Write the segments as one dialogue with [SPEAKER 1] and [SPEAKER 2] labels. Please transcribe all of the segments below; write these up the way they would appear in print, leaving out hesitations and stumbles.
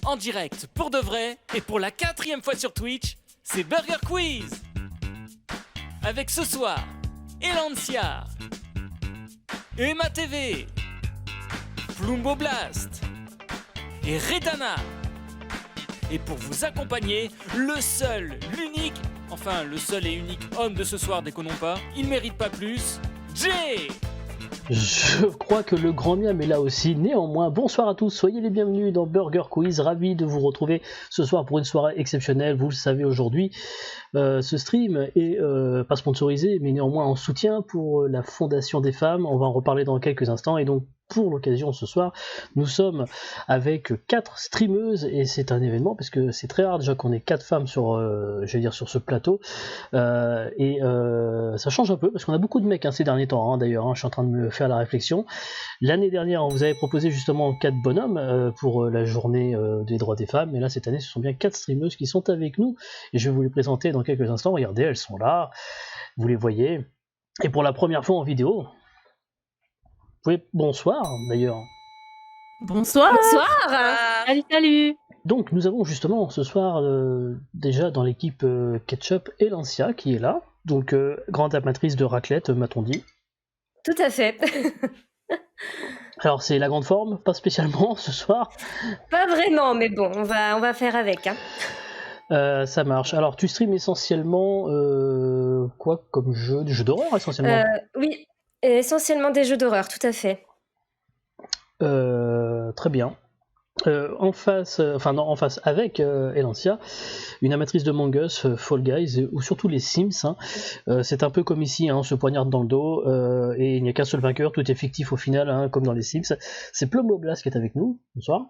[SPEAKER 1] En direct, pour de vrai, et pour la 4e fois sur Twitch, c'est Burger Quiz. Avec ce soir, Elancia, Emma TV, Plumbo Blast et Redana. Et pour vous accompagner, le seul, l'unique, enfin le seul et unique homme de ce soir, déconnons pas, il mérite pas plus, Jay.
[SPEAKER 2] Je crois que le grand miam est là aussi. Néanmoins, bonsoir à tous, soyez les bienvenus dans Burger Quiz. Ravi de vous retrouver ce soir pour une soirée exceptionnelle. Vous le savez aujourd'hui, ce stream est pas sponsorisé, mais néanmoins en soutien pour la Fondation des femmes. On va en reparler dans quelques instants. Et donc, pour l'occasion ce soir, nous sommes avec 4 streameuses et c'est un événement parce que c'est très rare déjà qu'on ait 4 femmes sur, sur ce plateau. Ça change un peu parce qu'on a beaucoup de mecs ces derniers temps d'ailleurs. Je suis en train de me faire la réflexion. L'année dernière, on vous avait proposé justement 4 bonhommes pour la journée des droits des femmes. Et là, cette année, ce sont bien 4 streameuses qui sont avec nous. Et je vais vous les présenter dans quelques instants. Regardez, elles sont là. Vous les voyez. Et pour la première fois en vidéo, bonsoir d'ailleurs.
[SPEAKER 3] Bonsoir. Salut.
[SPEAKER 2] Donc nous avons justement ce soir déjà dans l'équipe Ketchup Elancia qui est là. Donc grande amatrice de raclette, m'a-t-on dit.
[SPEAKER 3] Tout à fait.
[SPEAKER 2] Alors c'est la grande forme, pas spécialement ce soir.
[SPEAKER 3] Pas vraiment, mais bon, on va faire avec.
[SPEAKER 2] Ça marche. Alors tu streams essentiellement quoi comme jeu? Des jeux d'horreur essentiellement?
[SPEAKER 3] Oui, essentiellement des jeux d'horreur, tout à fait.
[SPEAKER 2] Très bien. En face avec Elancia, une amatrice de Among Us, Fall Guys ou surtout les Sims. C'est un peu comme ici, on se poignarde dans le dos et il n'y a qu'un seul vainqueur, tout est fictif au final, comme dans les Sims. C'est Plumbo Blast qui est avec nous. Bonsoir.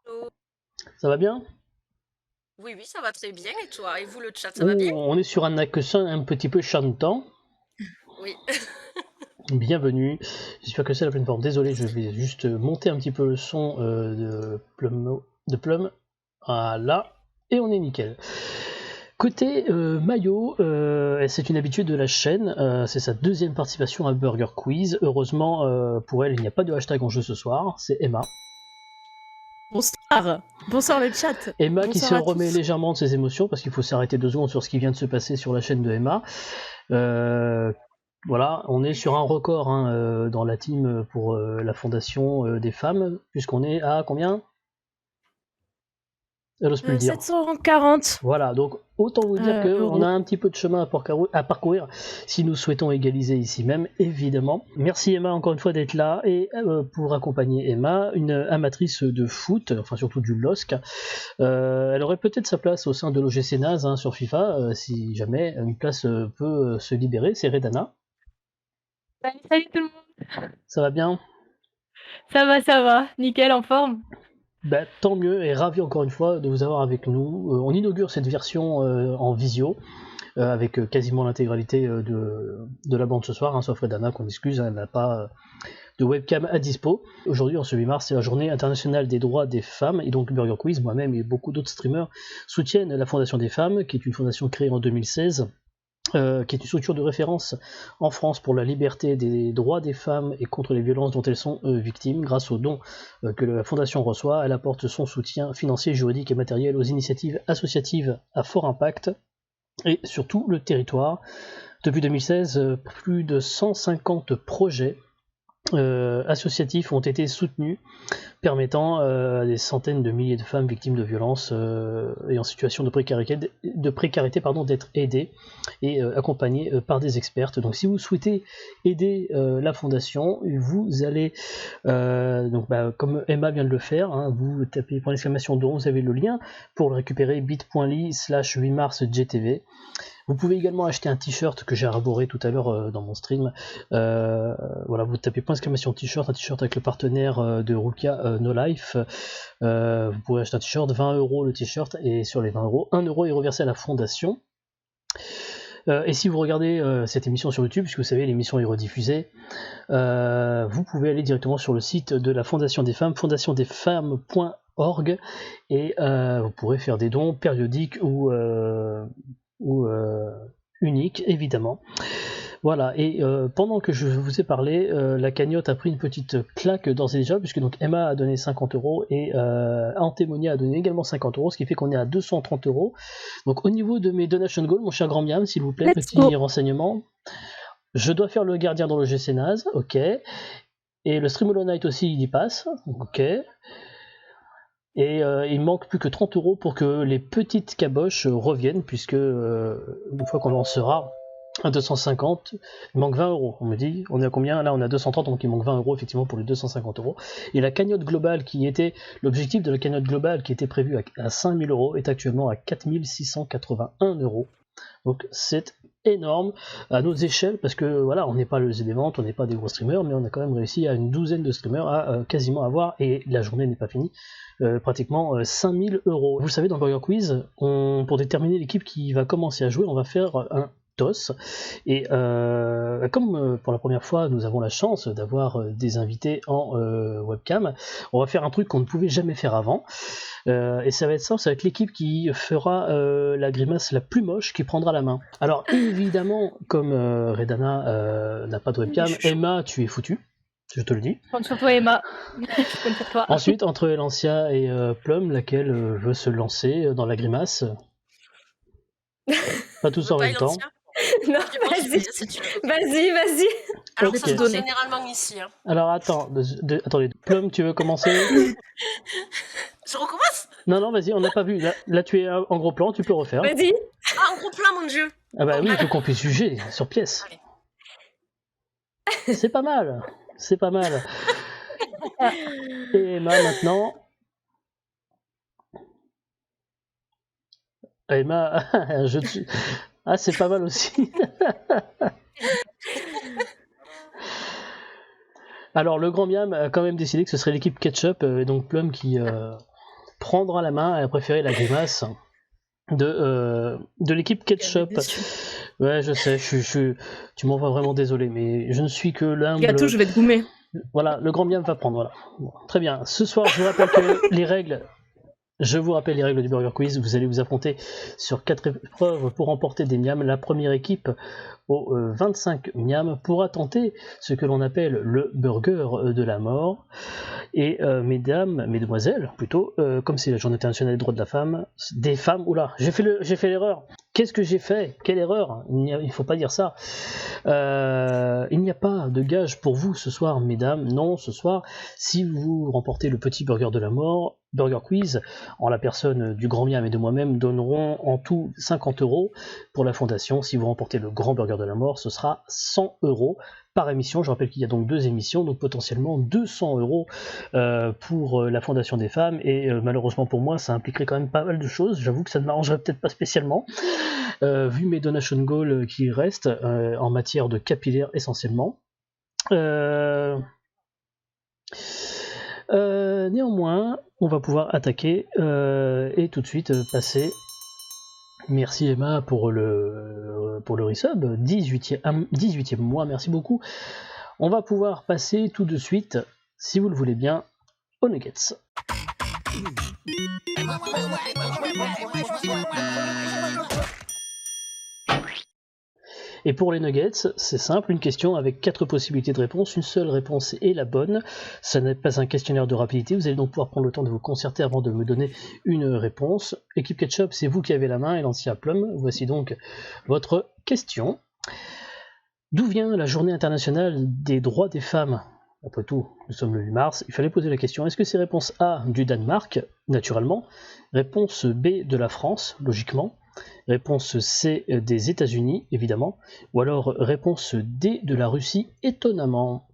[SPEAKER 4] Hello.
[SPEAKER 2] Ça va bien?
[SPEAKER 4] Oui, ça va très bien. Et toi? Et vous, le chat, ça va bien?
[SPEAKER 2] On est sur un accent un petit peu chantant.
[SPEAKER 4] Oui.
[SPEAKER 2] Bienvenue, j'espère que c'est la pleine forme. Désolé, je vais juste monter un petit peu le son de Plum. Voilà, et on est nickel. Côté Mayo, c'est une habitude de la chaîne, c'est sa 2e participation à Burger Quiz. Heureusement pour elle, il n'y a pas de hashtag en jeu ce soir, c'est Emma.
[SPEAKER 3] Bonsoir le chat.
[SPEAKER 2] Emma
[SPEAKER 3] Bonsoir
[SPEAKER 2] qui se remet légèrement de ses émotions parce qu'il faut s'arrêter 2 secondes sur ce qui vient de se passer sur la chaîne de Emma. Voilà, on est sur un record dans la team pour la fondation des femmes, puisqu'on est à combien? Elle ose plus le dire.
[SPEAKER 3] 740.
[SPEAKER 2] Voilà, donc autant vous dire qu'on a un petit peu de chemin à parcourir si nous souhaitons égaliser ici même, évidemment. Merci Emma encore une fois d'être là, et pour accompagner Emma, une amatrice de foot, enfin surtout du LOSC. Elle aurait peut-être sa place au sein de l'OGC Naz sur FIFA, si jamais une place peut se libérer, c'est Redana.
[SPEAKER 5] Salut tout le monde.
[SPEAKER 2] Ça va bien?
[SPEAKER 5] Ça va, nickel, en forme.
[SPEAKER 2] Tant mieux, et ravi encore une fois de vous avoir avec nous. On inaugure cette version en visio, avec quasiment l'intégralité de la bande ce soir, sauf Redana qu'on excuse, elle n'a pas de webcam à dispo. Aujourd'hui, en ce 8 mars, c'est la journée internationale des droits des femmes, et donc Burger Quiz, moi-même et beaucoup d'autres streamers soutiennent la Fondation des femmes, qui est une fondation créée en 2016, qui est une structure de référence en France pour la liberté des droits des femmes et contre les violences dont elles sont victimes. Grâce aux dons que la Fondation reçoit, elle apporte son soutien financier, juridique et matériel aux initiatives associatives à fort impact et sur tout le territoire. Depuis 2016, plus de 150 projets associatifs ont été soutenus, permettant à des centaines de milliers de femmes victimes de violences et en situation de précarité d'être aidées et accompagnées par des expertes. Donc si vous souhaitez aider la fondation, vous allez comme Emma vient de le faire, vous tapez .don, vous avez le lien pour le récupérer, bit.ly/8marsgtv. Vous pouvez également acheter un t-shirt que j'ai arboré tout à l'heure dans mon stream. Voilà, vous tapez .t-shirt, un t-shirt avec le partenaire de Rukia No Life. Vous pouvez acheter un t-shirt, 20 € le t-shirt, et sur les 20 €, 1 € est reversé à la fondation. Et si vous regardez cette émission sur YouTube, puisque vous savez l'émission est rediffusée, vous pouvez aller directement sur le site de la Fondation des Femmes, fondationdesfemmes.org, et vous pourrez faire des dons périodiques ou unique, évidemment. Voilà, et pendant que je vous ai parlé, la cagnotte a pris une petite claque d'ores et déjà, puisque donc Emma a donné 50€ et Antémonia a donné également 50€, ce qui fait qu'on est à 230€. Donc au niveau de mes donation goals, mon cher Grand Miam, s'il vous plaît,
[SPEAKER 3] Let's
[SPEAKER 2] petit
[SPEAKER 3] go.
[SPEAKER 2] renseignement. Je dois faire le gardien dans le GC Naz, ok. Et le Stream Hollow Knight aussi, il y passe, ok. Et il manque plus que 30€ pour que les petites caboches reviennent, puisque une fois qu'on en sera à 250, il manque 20€. On me dit, on est à combien? Là, on est à 230, donc il manque 20€ effectivement pour les 250€. Et la cagnotte globale qui était, l'objectif de la cagnotte globale qui était prévu à 5000€ est actuellement à 4681€. Donc c'est énorme à nos échelles, parce que voilà, on n'est pas le Z des ventes, on n'est pas des gros streamers, mais on a quand même réussi à une douzaine de streamers à quasiment avoir, et la journée n'est pas finie, pratiquement 5000€. Vous savez, dans Burger Quiz, pour déterminer l'équipe qui va commencer à jouer, on va faire un toss, et comme pour la première fois nous avons la chance d'avoir des invités en webcam, on va faire un truc qu'on ne pouvait jamais faire avant, et ça va être l'équipe qui fera la grimace la plus moche qui prendra la main. Alors évidemment, comme Redana n'a pas de webcam, Emma, tu es foutu, je te le dis.
[SPEAKER 5] Je compte sur toi, Emma. Je compte sur toi.
[SPEAKER 2] Ensuite, entre Elancia et Plum, laquelle veut se lancer dans la grimace? Pas tous en même temps.
[SPEAKER 3] Non,
[SPEAKER 4] Ok, bon, j'y
[SPEAKER 3] vas-y.
[SPEAKER 4] vais, si tu veux.
[SPEAKER 3] Vas-y.
[SPEAKER 4] Alors
[SPEAKER 2] Ok.
[SPEAKER 4] ça se passe généralement ici. Hein.
[SPEAKER 2] Alors attends, attendez, Plum, tu veux commencer?
[SPEAKER 4] Je recommence?
[SPEAKER 2] Non, vas-y, on n'a pas vu. Là, tu es en gros plan, tu peux refaire.
[SPEAKER 3] Vas-y.
[SPEAKER 4] Ah, en gros plan, mon dieu.
[SPEAKER 2] Ah bah oui, il faut qu'on puisse juger sur pièce.
[SPEAKER 4] Allez.
[SPEAKER 2] C'est pas mal. Et Emma, maintenant. Emma, ah, c'est pas mal aussi. Alors, le Grand Miam a quand même décidé que ce serait l'équipe Ketchup, et donc Plum qui prendra la main. Elle a préféré la grimace de l'équipe Ketchup. Ouais, je sais, tu m'en vas vraiment désolé, mais je ne suis que l'humble.
[SPEAKER 3] Gâteau, je vais te goumer.
[SPEAKER 2] Voilà, le Grand Miam va prendre, voilà. Bon, très bien. Ce soir, je vous rappelle que les règles. Je vous rappelle les règles du Burger Quiz. Vous allez vous affronter sur 4 épreuves pour remporter des miams. La première équipe aux 25 miams pourra tenter ce que l'on appelle le burger de la mort. Et mesdemoiselles, plutôt, comme c'est la journée internationale des droits de la femme, des femmes, oula, j'ai fait l'erreur. Qu'est-ce que j'ai fait? Quelle erreur? Il ne faut pas dire ça. Il n'y a pas de gage pour vous ce soir, mesdames. Non, ce soir, si vous remportez le petit burger de la mort, Burger Quiz, en la personne du Grand Miam et de moi-même, donneront en tout 50€ pour la fondation. Si vous remportez le grand burger de la mort, ce sera 100€ par émission. Je rappelle qu'il y a donc 2 émissions, donc potentiellement 200€ pour la fondation des femmes, et malheureusement pour moi, ça impliquerait quand même pas mal de choses. J'avoue que ça ne m'arrangerait peut-être pas spécialement, vu mes donation goals qui restent en matière de capillaire essentiellement. Néanmoins, on va pouvoir attaquer et tout de suite passer. Merci Emma pour le resub, 18e mois, merci beaucoup. On va pouvoir passer tout de suite, si vous le voulez bien, aux nuggets. Et pour les nuggets, c'est simple, une question avec 4 possibilités de réponse, une seule réponse est la bonne. Ça n'est pas un questionnaire de rapidité, vous allez donc pouvoir prendre le temps de vous concerter avant de me donner une réponse. Équipe Ketchup, c'est vous qui avez la main, et Lancia Plum, voici donc votre question. D'où vient la journée internationale des droits des femmes? Après tout, nous sommes le 8 mars, il fallait poser la question. Est-ce que c'est réponse A du Danemark, naturellement, réponse B de la France, logiquement, réponse C des États-Unis, évidemment, ou alors réponse D de la Russie, étonnamment?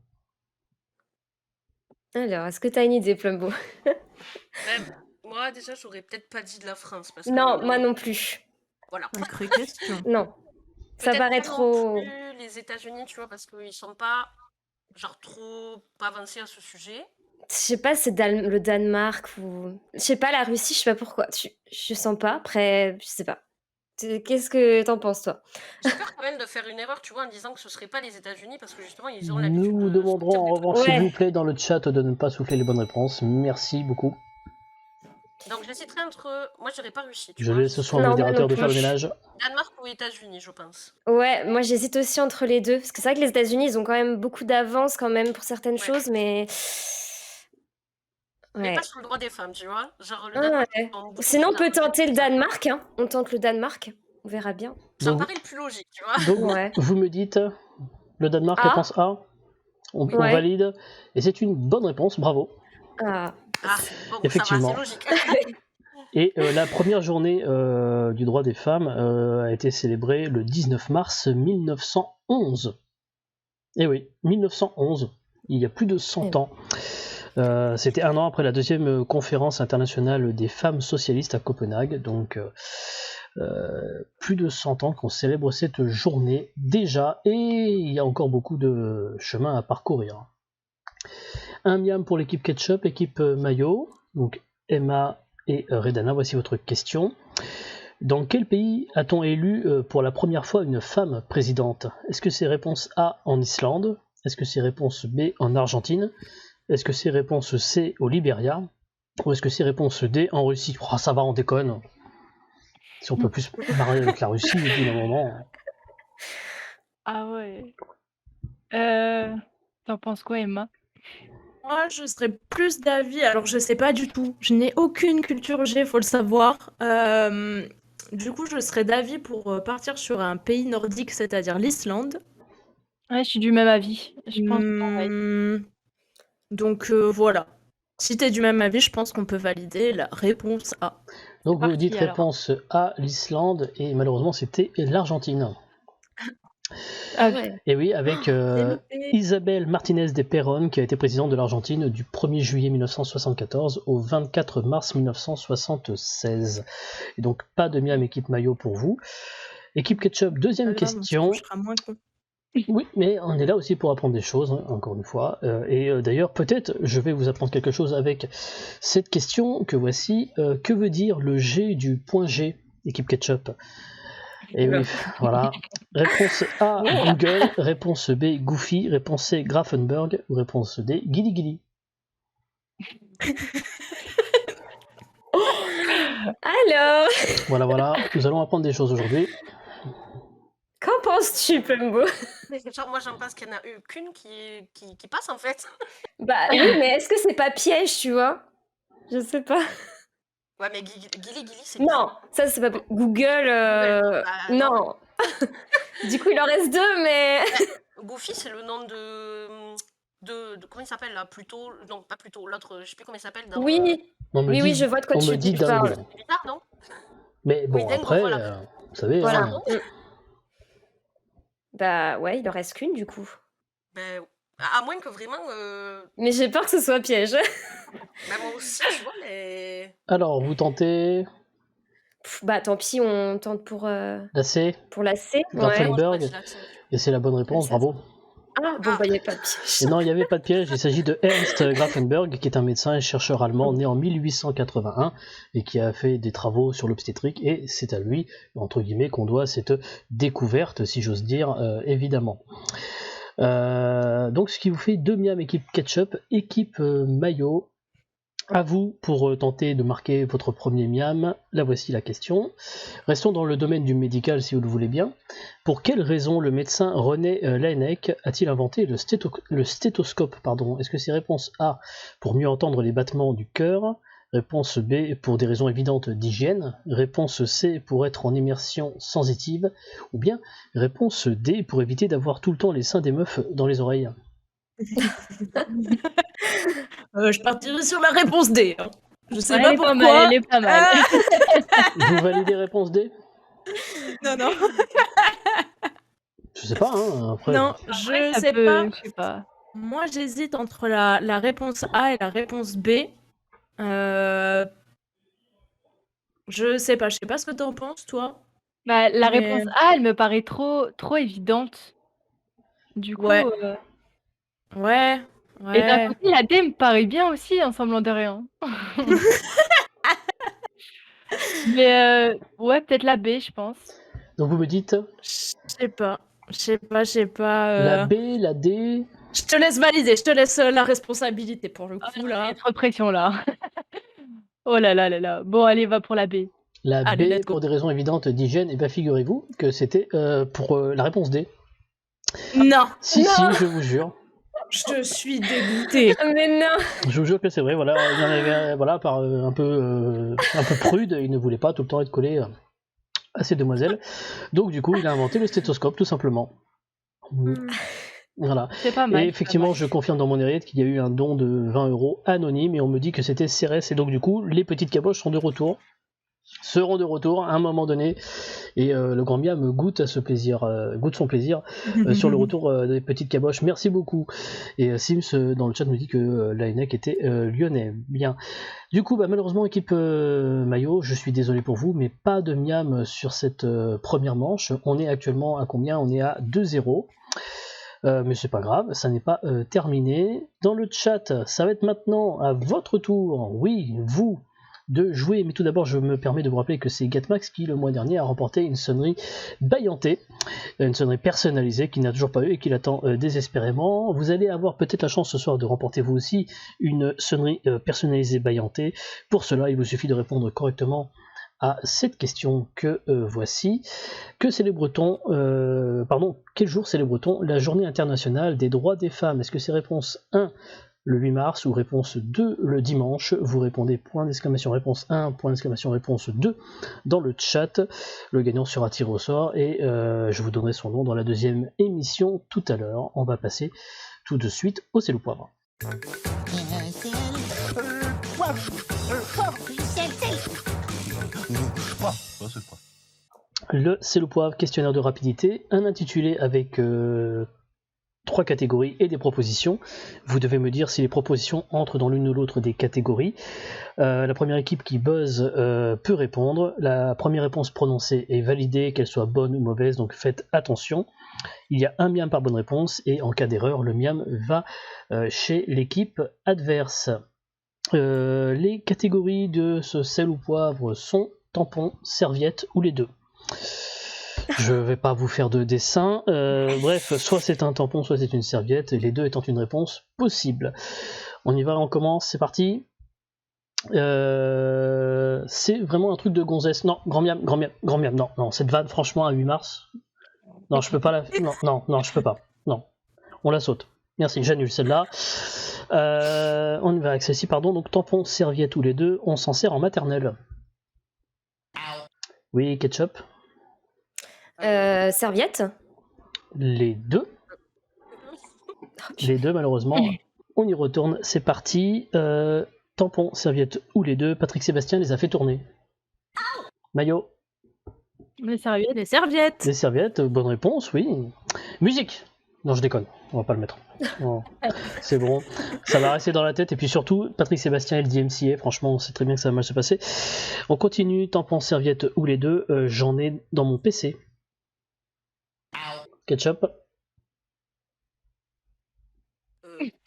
[SPEAKER 3] Alors, est-ce que tu as une idée, Plumbo?
[SPEAKER 4] Moi, déjà, j'aurais peut-être pas dit de la France. Parce
[SPEAKER 3] Non,
[SPEAKER 4] que,
[SPEAKER 3] moi non plus.
[SPEAKER 4] Voilà.
[SPEAKER 6] Sacrée question.
[SPEAKER 3] Non. Ça
[SPEAKER 4] Peut-être
[SPEAKER 3] paraît
[SPEAKER 4] pas
[SPEAKER 3] trop.
[SPEAKER 4] non plus les États-Unis, tu vois, parce qu'ils sont pas genre trop avancés à ce sujet.
[SPEAKER 3] Je sais pas, c'est le Danemark ou. Je sais pas, la Russie, je sais pas pourquoi. Je sens pas. Après, je sais pas. Qu'est-ce que t'en penses, toi?
[SPEAKER 4] J'ai peur quand même de faire une erreur, tu vois, en disant que ce serait pas les États-Unis, parce que justement, ils ont l'habitude
[SPEAKER 2] Nous vous
[SPEAKER 4] de
[SPEAKER 2] demanderons
[SPEAKER 4] sortir
[SPEAKER 2] en
[SPEAKER 4] des trucs.
[SPEAKER 2] revanche, s'il
[SPEAKER 3] Ouais.
[SPEAKER 2] vous plaît, dans le chat de ne pas souffler les bonnes réponses. Merci beaucoup.
[SPEAKER 4] Donc j'hésiterais entre. Moi, j'aurais pas réussi. Tu
[SPEAKER 2] Je
[SPEAKER 4] vois,
[SPEAKER 2] laisse ce soir
[SPEAKER 3] Non,
[SPEAKER 2] le
[SPEAKER 3] moi
[SPEAKER 2] modérateur
[SPEAKER 3] non
[SPEAKER 2] de faire le
[SPEAKER 3] plus.
[SPEAKER 2] ménage.
[SPEAKER 4] Danemark ou États-Unis, je pense.
[SPEAKER 3] Ouais, moi j'hésite aussi entre les deux. Parce que c'est vrai que les États-Unis, ils ont quand même beaucoup d'avance quand même pour certaines
[SPEAKER 4] Ouais.
[SPEAKER 3] choses, mais.
[SPEAKER 4] Mais pas
[SPEAKER 3] Ouais.
[SPEAKER 4] sur le droit des femmes, tu vois. Genre, le
[SPEAKER 3] Ah
[SPEAKER 4] Danemark,
[SPEAKER 3] ouais.
[SPEAKER 4] ils ont beaucoup
[SPEAKER 3] Sinon, on
[SPEAKER 4] plus
[SPEAKER 3] peut
[SPEAKER 4] d'argent
[SPEAKER 3] tenter le
[SPEAKER 4] que ça.
[SPEAKER 3] Danemark, hein. On tente le Danemark. On verra bien.
[SPEAKER 4] Ça me
[SPEAKER 2] Donc,
[SPEAKER 4] paraît le plus logique, tu vois.
[SPEAKER 2] donc
[SPEAKER 3] Ouais.
[SPEAKER 2] vous me dites le Danemark,
[SPEAKER 3] Ah,
[SPEAKER 2] réponse A. On
[SPEAKER 3] ouais.
[SPEAKER 2] valide. Et c'est une bonne réponse, bravo.
[SPEAKER 3] Ah.
[SPEAKER 4] Ah, bon,
[SPEAKER 2] Effectivement.
[SPEAKER 4] ça va, c'est logique.
[SPEAKER 2] Et la première journée du droit des femmes a été célébrée le 19 mars 1911. Eh oui, 1911, il y a plus de 100 ans. C'était un an après la deuxième conférence internationale des femmes socialistes à Copenhague, donc plus de 100 ans qu'on célèbre cette journée déjà, et il y a encore beaucoup de chemin à parcourir. Un miam pour l'équipe Ketchup, équipe Maillot, donc Emma et Redana, voici votre question. Dans quel pays a-t-on élu pour la première fois une femme présidente? Est-ce que c'est réponse A en Islande? Est-ce que c'est réponse B en Argentine? Est-ce que c'est réponse C au Libéria? Ou est-ce que c'est réponse D en Russie? Oh, ça va, on déconne. Si on peut plus se marrer avec la Russie, au bout d'un moment.
[SPEAKER 5] Ah ouais. T'en penses quoi, Emma?
[SPEAKER 6] Moi, je serais plus d'avis. Alors, je sais pas du tout. Je n'ai aucune culture G, faut le savoir. Du coup, je serais d'avis pour partir sur un pays nordique, c'est-à-dire l'Islande.
[SPEAKER 5] Ouais, je suis du même avis. Je pense pareil.
[SPEAKER 6] Donc voilà. Si t'es du même avis, je pense qu'on peut valider la réponse A.
[SPEAKER 2] Donc vous
[SPEAKER 5] parti,
[SPEAKER 2] dites
[SPEAKER 5] alors.
[SPEAKER 2] réponse A, l'Islande, et malheureusement c'était l'Argentine.
[SPEAKER 5] Ah oui.
[SPEAKER 3] Ouais.
[SPEAKER 2] Et oui, avec
[SPEAKER 6] C'est noté.
[SPEAKER 2] Isabelle Martinez de Perón, qui a été présidente de l'Argentine du 1er juillet 1974 au 24 mars 1976. Et donc pas de miam équipe maillot pour vous. Équipe Ketchup, deuxième
[SPEAKER 6] Pas grave, on se
[SPEAKER 2] question.
[SPEAKER 6] couchera moins con.
[SPEAKER 2] Oui, mais on est là aussi pour apprendre des choses, hein, encore une fois. D'ailleurs, peut-être, je vais vous apprendre quelque chose avec cette question que voici. Que veut dire le G du point G, équipe Ketchup? Et oui, voilà. Réponse A, Google. Réponse B, Goofy. Réponse C, Grafenberg. Ou réponse D, Gilly Gilly.
[SPEAKER 3] Alors,
[SPEAKER 2] Voilà. Nous allons apprendre des choses aujourd'hui.
[SPEAKER 3] qu'en penses-tu, Pumbo?
[SPEAKER 4] Genre, moi, j'en pense qu'il n'y en a eu qu'une qui passe, en fait.
[SPEAKER 3] Bah oui, mais est-ce que c'est pas piège, tu vois? Je sais pas.
[SPEAKER 4] Ouais, mais Gilly, c'est
[SPEAKER 3] Non, ça c'est pas Google.
[SPEAKER 4] Bah,
[SPEAKER 3] Non. Du coup, il en reste deux, mais.
[SPEAKER 4] Goofy, c'est le nom de comment il s'appelle là? Plutôt. Non, pas plutôt. L'autre, je sais plus comment il s'appelle. Dans,
[SPEAKER 3] Oui,
[SPEAKER 2] On me dit,
[SPEAKER 3] oui, je vois de quoi
[SPEAKER 2] on
[SPEAKER 3] tu
[SPEAKER 2] me dit
[SPEAKER 3] parles.
[SPEAKER 2] dingo.
[SPEAKER 4] C'est bizarre, non?
[SPEAKER 2] Mais bon,
[SPEAKER 4] Oui, dingo,
[SPEAKER 2] après,
[SPEAKER 4] voilà.
[SPEAKER 2] vous savez,
[SPEAKER 3] Voilà.
[SPEAKER 2] hein,
[SPEAKER 3] Bah ouais, il en reste qu'une du coup.
[SPEAKER 4] Ben, à moins que vraiment.
[SPEAKER 3] Mais j'ai peur que ce soit piège.
[SPEAKER 4] Ben, moi aussi, tu vois, mais.
[SPEAKER 2] alors, vous tentez
[SPEAKER 3] Bah tant pis, on tente pour
[SPEAKER 2] la C,
[SPEAKER 3] la C.
[SPEAKER 2] Grafenberg.
[SPEAKER 3] Ouais.
[SPEAKER 2] Et c'est la bonne réponse,
[SPEAKER 3] Ça,
[SPEAKER 2] bravo.
[SPEAKER 3] Ah bon, bah il n'y a pas de piège.
[SPEAKER 2] Et non, il n'y avait pas de piège, il s'agit de Ernst Grafenberg, qui est un médecin et chercheur allemand né en 1881 et qui a fait des travaux sur l'obstétrique, et c'est à lui, entre guillemets, qu'on doit cette découverte, si j'ose dire, évidemment. Donc ce qui vous fait 2 miam équipe Ketchup, équipe maillot. À vous pour tenter de marquer votre premier miam. Là voici la question. Restons dans le domaine du médical si vous le voulez bien. Pour quelle raison le médecin René Laennec a-t-il inventé le stéthoscope? Est-ce que c'est réponse A pour mieux entendre les battements du cœur? Réponse B pour des raisons évidentes d'hygiène? Réponse C pour être en immersion sensitive? Ou bien réponse D pour éviter d'avoir tout le temps les seins des meufs dans les oreilles?
[SPEAKER 6] Je partirai sur la réponse D. Hein. Je sais
[SPEAKER 5] Elle
[SPEAKER 6] pas
[SPEAKER 5] est
[SPEAKER 6] pourquoi.
[SPEAKER 5] pas mal, elle est pas mal.
[SPEAKER 2] Vous validez réponse D?
[SPEAKER 6] Non.
[SPEAKER 2] Je sais pas, hein, après.
[SPEAKER 6] Non,
[SPEAKER 5] Après,
[SPEAKER 6] je
[SPEAKER 5] ça
[SPEAKER 6] sais
[SPEAKER 5] peut-
[SPEAKER 6] pas.
[SPEAKER 5] Je sais pas.
[SPEAKER 6] Moi, j'hésite entre la réponse A et la réponse B. Je sais pas ce que t'en penses, toi.
[SPEAKER 5] Bah, la
[SPEAKER 6] Mais-
[SPEAKER 5] réponse A, elle me paraît trop évidente. Du coup,
[SPEAKER 6] Ouais. Ouais.
[SPEAKER 5] et d'un côté, la D me paraît bien aussi, en semblant de rien. Mais ouais, peut-être la B, je pense.
[SPEAKER 2] Donc vous me dites
[SPEAKER 6] Je sais pas.
[SPEAKER 2] la B, la D.
[SPEAKER 6] Je te laisse valider, je te laisse la responsabilité pour le coup
[SPEAKER 5] Il y
[SPEAKER 6] là.
[SPEAKER 5] a trop de pression là. Oh là là là là. Bon, allez, va pour la B.
[SPEAKER 2] La
[SPEAKER 6] Allez,
[SPEAKER 2] B,
[SPEAKER 6] let's go.
[SPEAKER 2] pour des raisons évidentes d'hygiène, et bien figurez-vous que c'était pour la réponse D.
[SPEAKER 6] Non,
[SPEAKER 2] Si, je vous jure.
[SPEAKER 6] je suis dégoûtée.
[SPEAKER 3] Mais non.
[SPEAKER 2] Je vous jure que c'est vrai, voilà, il en avait, voilà, par un peu prude, il ne voulait pas tout le temps être collé à ces demoiselles. Donc du coup, il a inventé le stéthoscope, tout simplement. Voilà.
[SPEAKER 5] C'est pas mal.
[SPEAKER 2] Et
[SPEAKER 5] c'est
[SPEAKER 2] effectivement,
[SPEAKER 5] pas mal.
[SPEAKER 2] je confirme dans mon oreillette qu'il y a eu un don de 20 € anonyme, et on me dit que c'était Cérès, et donc du coup, les petites caboches seront de retour à un moment donné, et le grand Miam goûte à ce plaisir, goûte son plaisir sur le retour des petites caboches. Merci beaucoup. Et Sims dans le chat nous dit que l'ANEC était lyonnais. Bien. Du coup, malheureusement, équipe Maillot, je suis désolé pour vous, mais pas de Miam sur cette première manche. On est actuellement à combien? On est à 2-0. Mais c'est pas grave, ça n'est pas terminé. Dans le chat, ça va être maintenant à votre tour, oui, vous, de jouer. Mais tout d'abord, je me permets de vous rappeler que c'est Gatmax qui, le mois dernier, a remporté une sonnerie Baillanté, une sonnerie personnalisée qu'il n'a toujours pas eu et qu'il attend désespérément. Vous allez avoir peut-être la chance ce soir de remporter vous aussi une sonnerie personnalisée Baillanté. Pour cela, il vous suffit de répondre correctement à cette question que voici. Quel jour célèbre-t-on la journée internationale des droits des femmes? Est-ce que c'est réponse 1 le 8 mars ou réponse 2 le dimanche? Vous répondez point d'exclamation réponse 1, point d'exclamation réponse 2 dans le chat. Le gagnant sera tiré au sort et je vous donnerai son nom dans la deuxième émission tout à l'heure. On va passer tout de suite au C'est le poivre. Le C'est le poivre, questionnaire de rapidité, un intitulé avec 3 catégories et des propositions. Vous devez me dire si les propositions entrent dans l'une ou l'autre des catégories. La première équipe qui buzz peut répondre. La première réponse prononcée est validée, qu'elle soit bonne ou mauvaise, donc faites attention. Il y a un miam par bonne réponse et en cas d'erreur, le miam va chez l'équipe adverse. Les catégories de ce sel ou poivre sont tampon, serviette ou les deux. Je vais pas vous faire de dessin. Bref, soit c'est un tampon, soit c'est une serviette, les deux étant une réponse possible. On y va, on commence, c'est parti. C'est vraiment un truc de gonzesse. Non, grand miam, non, cette vanne, franchement, à 8 mars. Non, je peux pas la. Non, je peux pas. Non, on la saute. Merci, j'annule celle-là. On y va avec celle-ci, pardon. Donc, tampon, serviette, tous les deux, on s'en sert en maternelle. Oui, ketchup.
[SPEAKER 3] Serviette.
[SPEAKER 2] Les deux. Les deux, malheureusement. On y retourne, c'est parti. Tampon, serviette ou les deux. Patrick Sébastien les a fait tourner. Maillot.
[SPEAKER 5] Les serviettes.
[SPEAKER 6] Les serviettes.
[SPEAKER 2] Les serviettes, bonne réponse, oui. Musique. Non, je déconne, on va pas le mettre. Non, c'est bon, ça va rester dans la tête. Et puis surtout, Patrick Sébastien et le DMCA, franchement, on sait très bien que ça va mal se passer. On continue, tampon, serviette ou les deux. J'en ai dans mon PC. Ketchup.